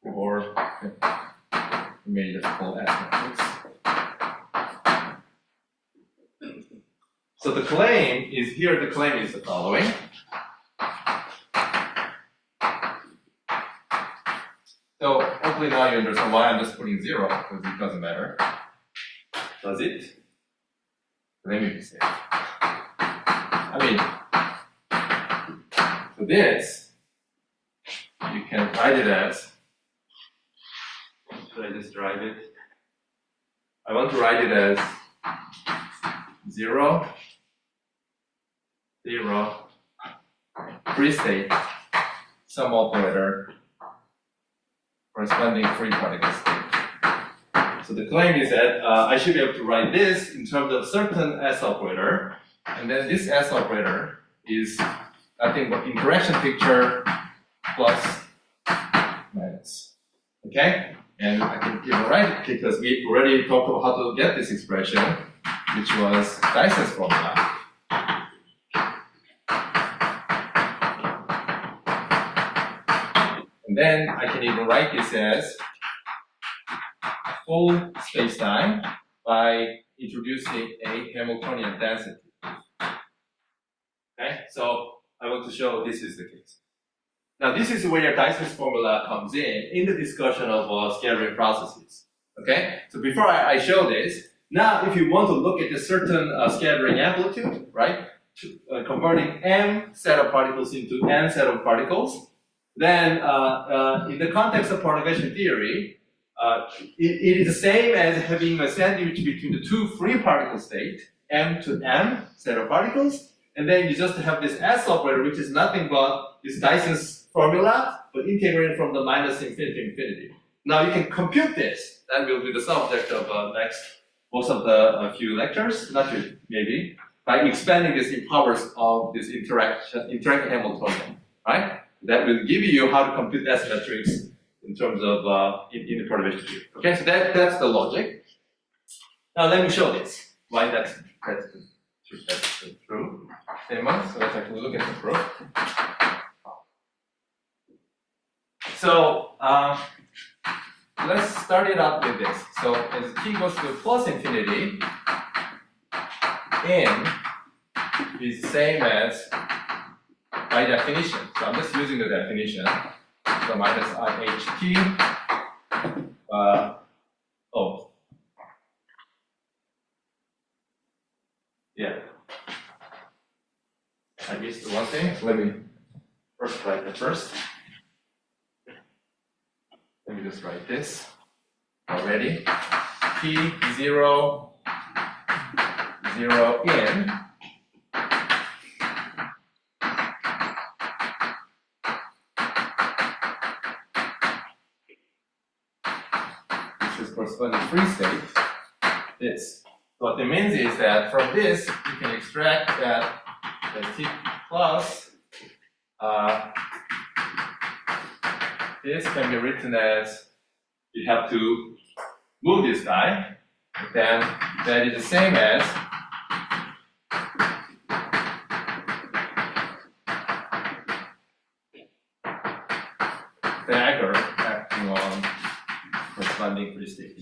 Or we may just call S matrix. So the claim is here, the claim is the following. So hopefully now you understand why I'm just putting 0, because it doesn't matter. Does it? Let me say. I mean, so this, you can write it as, should I just write it? I want to write it as 0, 0, free state, sum operator, corresponding free particle state. So the claim is that I should be able to write this in terms of certain S operator, and then this S operator is nothing but interaction picture plus minus. Okay? And I can even write it because we already talked about how to get this expression, which was Dyson's formula. And then I can even write this as full spacetime by introducing a Hamiltonian density. Okay, so I want to show this is the case. Now this is where Dyson's formula comes in the discussion of scattering processes. Okay, so before I show this, now if you want to look at a certain scattering amplitude, right, converting m set of particles into n set of particles, then in the context of propagation theory, it is the same as having a sandwich between the two free particle state, m to m set of particles, and then you just have this S operator, which is nothing but this Dyson's formula, but integrated from the minus infinity to infinity. Now you can compute this. That will be the subject of most of the few lectures, not you, maybe, by expanding this in powers of this interacting Hamiltonian, right? That will give you how to compute S matrix in terms of in the perturbation field. Okay, so that's the logic. Now let me show this. Why that's true. Same one. So let's actually look at the proof. So let's start it out with this. So as t goes to plus infinity, n is the same as by definition. So I'm just using the definition. So minus IHT. Oh. Yeah. I missed one thing. Let me first write it first. Let me just write this already. T 0, 0 in. Which is corresponding free state. This. What it means is that from this you can extract that the T plus this can be written as you have to move this guy, then that is the same as dagger acting on corresponding free state.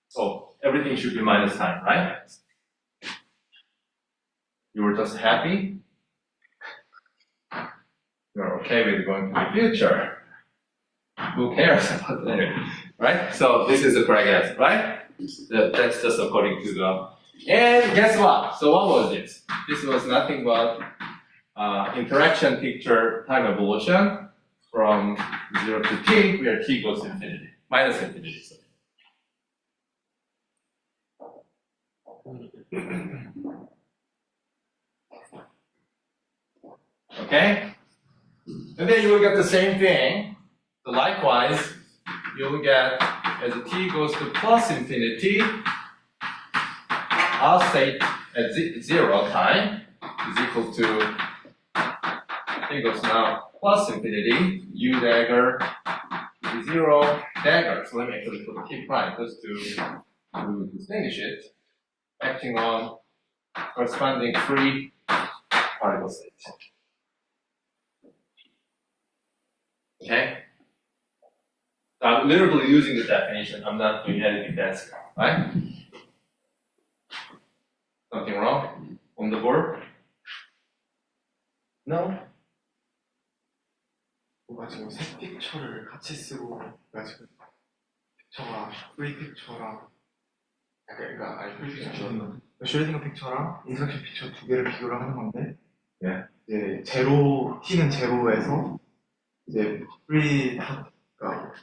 So everything should be minus sign, right? You were just happy? You're okay with going to the future. Who cares about that? Right? So this is the correct answer, right? That's just according to the... And guess what? So what was this? This was nothing but interaction picture time evolution from 0 to t, where t goes to infinity, minus infinity. Okay? And then you will get the same thing. So likewise, you will get as t goes to plus infinity, our state at 0 time is equal to, t goes now plus infinity, u dagger to 0 dagger. So let me actually put t prime just to distinguish it, acting on corresponding free particle state. Okay? I'm literally using the definition. I'm not doing anything fancy, right? Something wrong on the board? No? 뭔가 지금 색 픽처를 같이 쓰고 지금 픽처가 프리 픽처랑 그러니까 아니 프리 픽처 쉐딩 픽처랑 인터랙션 픽처 두 개를 비교를 하는 건데 이제 제로 t는 제로에서 이제 프리 그러니까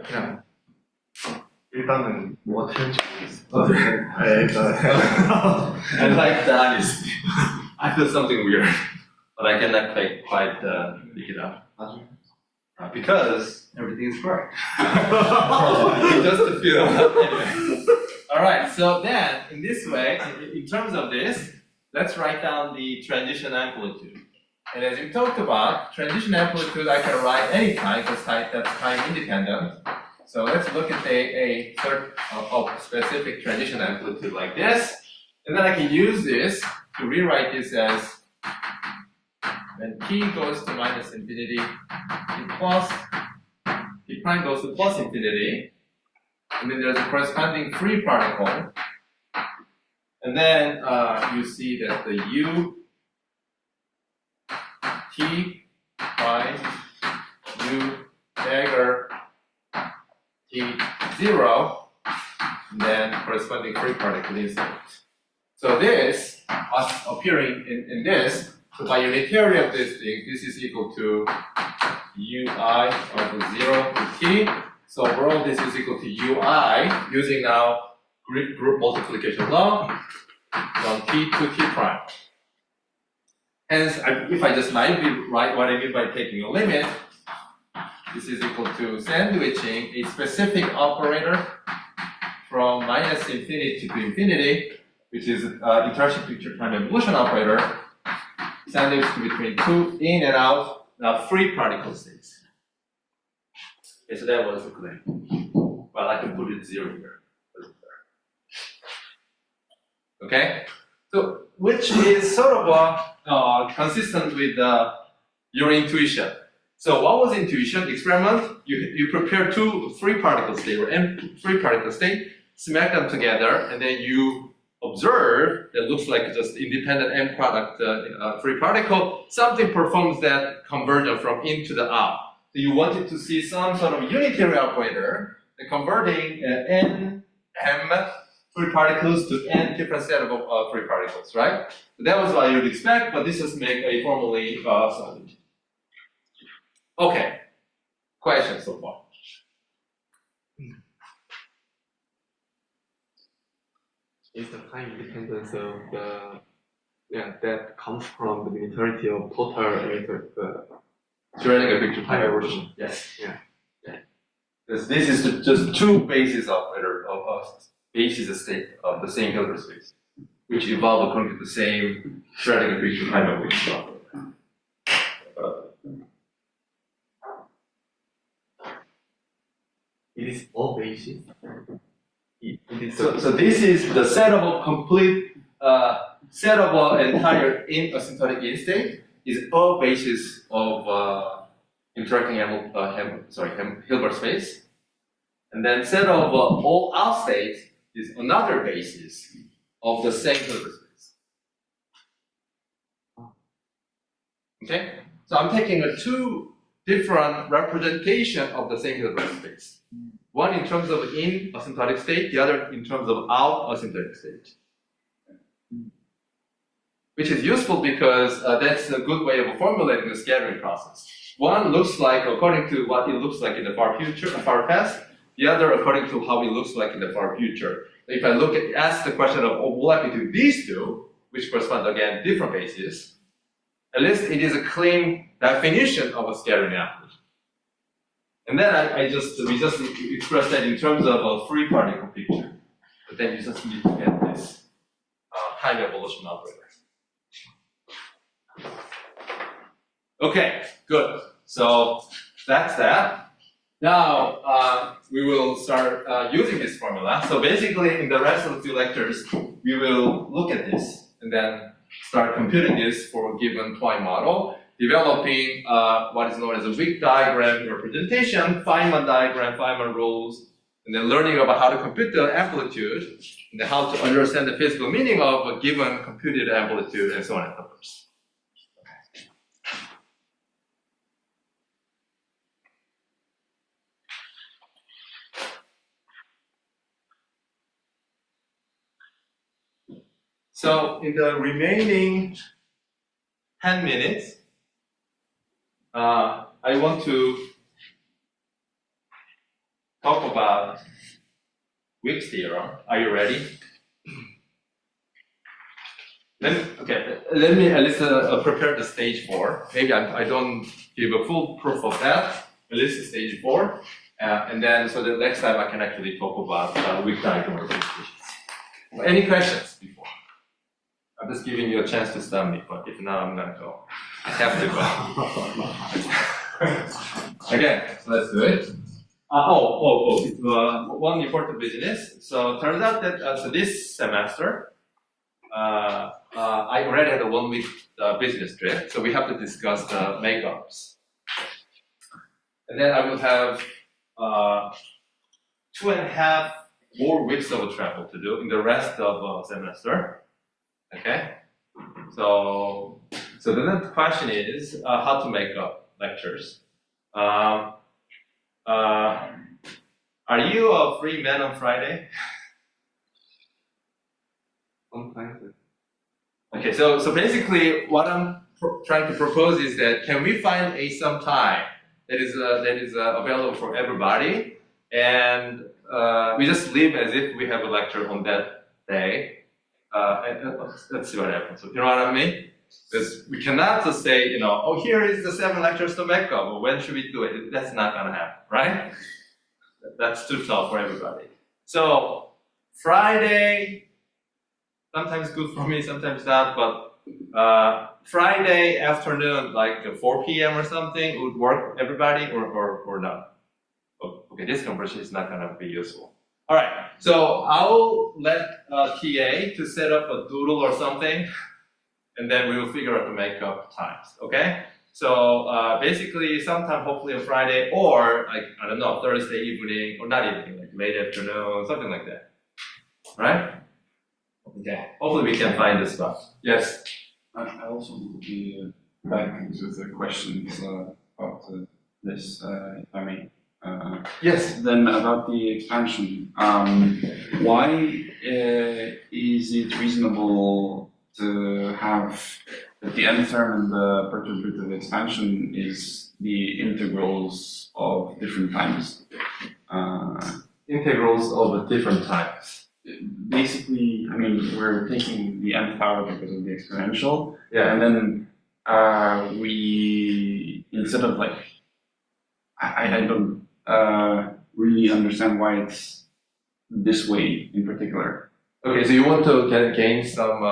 그냥 일단은 뭐가 틀린지 모르겠어. 일단 I like the honesty. I feel something weird, but I cannot quite pick it up. Because everything is correct. Just to feel. Anyway. Alright, so then, in this way, in terms of this, let's write down the transition amplitude. And as we talked about, transition amplitude I can write anytime because that's time independent. So let's look at a sort of specific transition amplitude like this. And then I can use this to rewrite this as when t goes to minus infinity, t prime goes to plus infinity, and then there's a corresponding free particle. And then you see that the u, t prime, u dagger, t0, and then corresponding free particle inside. So this, us appearing in this, so by unitary of this thing, this is equal to ui of 0 to t. So overall, this is equal to ui, using now group multiplication law, from t to t prime. Hence, if I just write what I mean by taking a limit, this is equal to sandwiching a specific operator from minus infinity to infinity, which is interaction picture time evolution operator, sandwiched between two in and out free particle states. Okay, so that was the claim. Well, I can put it 0 here. Okay, so which is sort of consistent with your intuition. So what was intuition? Experiment, you prepare two free particle state or M free particle state, smack them together, and then you observe that looks like just independent M product free particle. Something performs that conversion from in to the out. So you wanted to see some sort of unitary operator converting N M free particles to N different set of free particles, right? So that was what you'd expect, but this just make a formally solid. Okay, questions so far? Is the time independence of the that comes from the unitarity of total emitter Theoretical picture time evolution. Yes. Yeah. This is just two basis operator of basis state of the same Hilbert space, which evolve according to the same theoretical picture time evolution operator. It is all basis. So this is the set of a complete set of an entire asymptotic in state is a basis of interacting Hilbert space, and then set of all out states is another basis of the same Hilbert space. Okay, so I'm taking two different representation of the same Hilbert space. One in terms of in asymptotic state, the other in terms of out asymptotic state. Which is useful because that's a good way of formulating the scattering process. One looks like according to what it looks like in the far past, the other according to how it looks like in the far future. If I ask the question of what happens to these two, which correspond again different bases, at least it is a clean definition of a scattering amplitude. And then we just express that in terms of a free particle picture. But then you just need to get this time evolution operator. Okay, good. So that's that. Now we will start using this formula. So basically, in the rest of the few lectures, we will look at this and then start computing this for a given point model, developing what is known as a weak diagram representation, Feynman diagram, Feynman rules, and then learning about how to compute the amplitude, and then how to understand the physical meaning of a given computed amplitude, and so on and so forth. So in the remaining 10 minutes, I want to talk about Wick's theorem. Are you ready? Let me at least prepare the stage 4. Maybe I don't give a full proof of that, at least stage 4. And then so that next time I can actually talk about Wick diagram representations. Any questions before? I'm just giving you a chance to stop me, but if not, I'm gonna go. I have to go. Okay, so let's do it. One important business. So turns out that so this semester, I already had a 1 week business trip, so we have to discuss the makeups. And then I will have 2.5 more weeks of travel to do in the rest of semester. Okay, so the next question is how to make up lectures. Are you a free man on Friday? Sometimes. Okay, so basically what I'm trying to propose is that can we find some time that is available for everybody, and we just live as if we have a lecture on that day. Let's see what happens. So, you know what I mean? Because we cannot just say, oh, here is the 7 lectures to make up, or when should we do it? That's not going to happen, right? That's too tough for everybody. So, Friday, sometimes good for me, sometimes not, but Friday afternoon, like 4 p.m. or something, would work for everybody, or not? Okay, this conversation is not going to be useful. All right, so I'll let TA to set up a doodle or something, and then we will figure out the makeup times, okay? So basically sometime hopefully on Friday, or like, I don't know, Thursday evening, or not evening, like late afternoon, something like that, right? Okay, hopefully we can find this stuff. Yes? I also will be back with the questions about this, if I may. Yes. Then about the expansion, why is it reasonable to have that the nth term in the perturbative expansion is the integrals of different times? Integrals of different times. Basically, I mean, we're taking the nth power because of the exponential, Yeah. and then we, instead of like, I don't really understand why it's this way in particular. Okay, so you want to gain some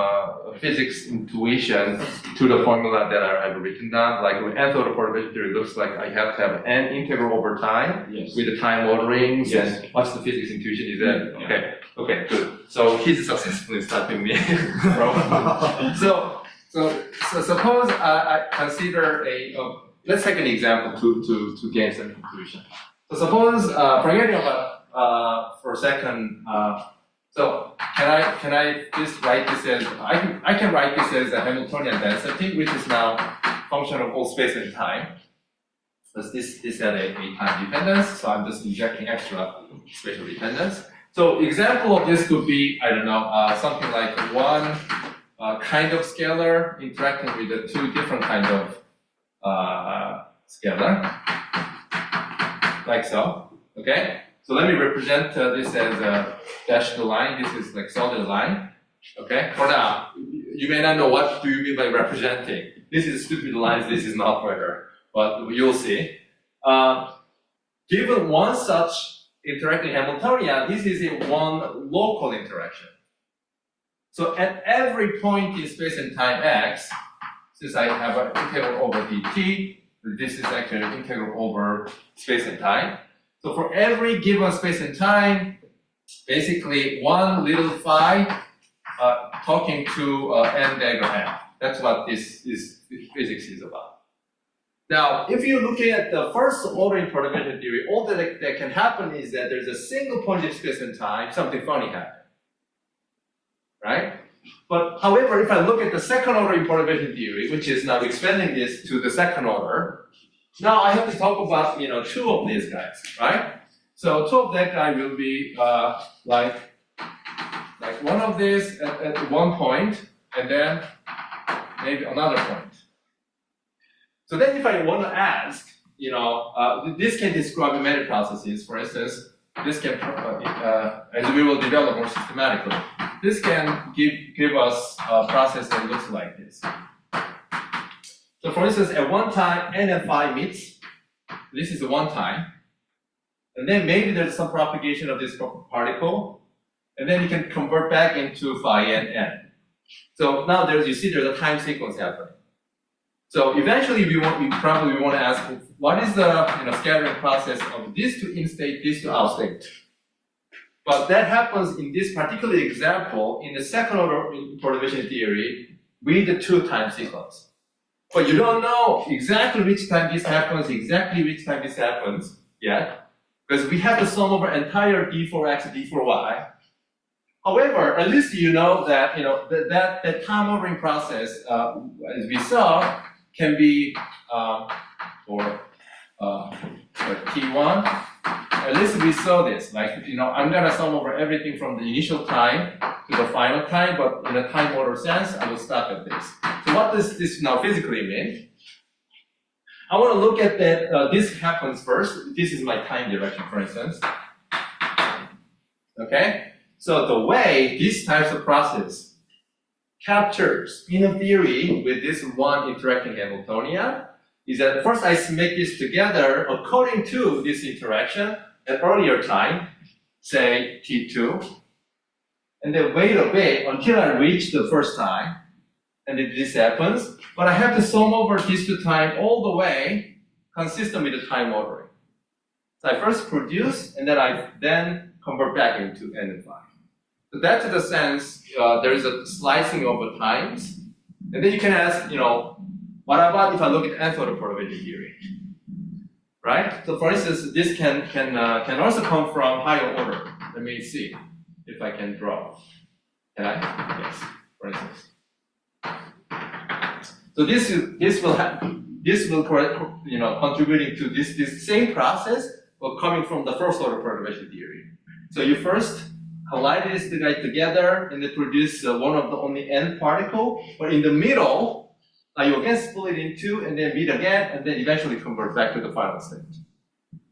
physics intuition to the formula that I've written down. Like with nth order perturbation theory, it looks like I have to have n integral over time. Yes. With the time orderings. Yes. And what's the physics intuition? Is that Yeah. Okay, good. So he's successfully stopping me. so suppose I consider let's take an example to gain some conclusion. So suppose forgetting about for a second. So can I just write this as I can write this as a Hamiltonian density, which is now function of all space and time. Because this had a time dependence, so I'm just injecting extra spatial dependence. So example of this could be, I don't know, something like one kind of scalar interacting with the 2 different kind of scalar, like so. Okay. So let me represent this as a dashed line. This is like solid line. Okay. For now, you may not know what do you mean by representing. This is stupid lines. This is not better, but you'll see. given one such interacting Hamiltonian, this is a one local interaction. So at every point in space and time x, since I have an integral over dt, this is actually an integral over space and time. So for every given space and time, basically one little phi talking to n diagram. That's what this physics is about. Now, if you're looking at the first order in perturbation theory, all that can happen is that there's a single point in space and time, something funny happens, right? But however, if I look at the second order in perturbation theory, which is now expanding this to the second order, now I have to talk about two of these guys, right? So two of that guy will be like one of these at one point, and then maybe another point. So then if I want to ask, this can describe many processes. For instance, this can, as we will develop more systematically, this can give us a process that looks like this. So for instance, at one time, n and phi meets. This is one time. And then maybe there's some propagation of this particle. And then you can convert back into phi and n. So now you see there's a time sequence happening. So eventually we probably want to ask, what is the scattering process of this to in state, this to out state? But that happens in this particular example in the second order perturbation theory with the two time sequence. But you don't know exactly which time this happens, yet, because we have to sum over entire d4x, d4y. However, at least you know that that time ordering process, as we saw, can be for t1. At least we saw this. Like I'm gonna sum over everything from the initial time to the final time, but in a time order sense, I will stop at this. So what does this now physically mean? I want to look at that. This happens first. This is my time direction, for instance. Okay. So the way these types of process captures in a theory with this one interacting Hamiltonian is that first I make this together according to this interaction at earlier time, say t2, and then wait a bit until I reach the first time, and then this happens. But I have to sum over these two time all the way consistent with the time ordering. So I first produce, and then I convert back into n and phi. So that's the sense, there is a slicing over times. And then you can ask, what about if I look at nth order perturbation theory? Right? So for instance, this can also come from higher order. Let me see if I can draw. Can I? Yes, for instance. So this will contributing to this same process, but coming from the first order perturbation theory. So you first collide these two guys together and they produce one of the only n particle, but in the middle, you again split it in two and then meet again and then eventually convert back to the final state.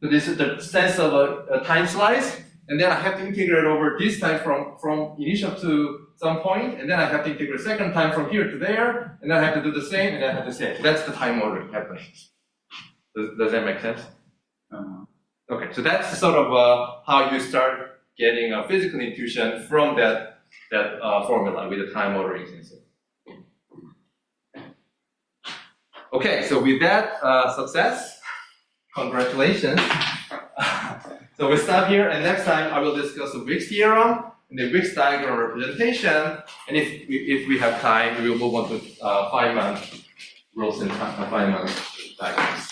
So this is the sense of a time slice, and then I have to integrate over this time from initial to some point, and then I have to integrate second time from here to there, and then I have to do the same, and then I have to say, that's the time ordering happening. Does that make sense? Okay, so that's sort of how you start getting a physical intuition from that formula with the time ordering system. Okay, so with that success, congratulations. So we stop here, and next time I will discuss the Week's theorem and the Week's diagram representation. And if we have time, we will move on to Feynman rules and Feynman diagrams.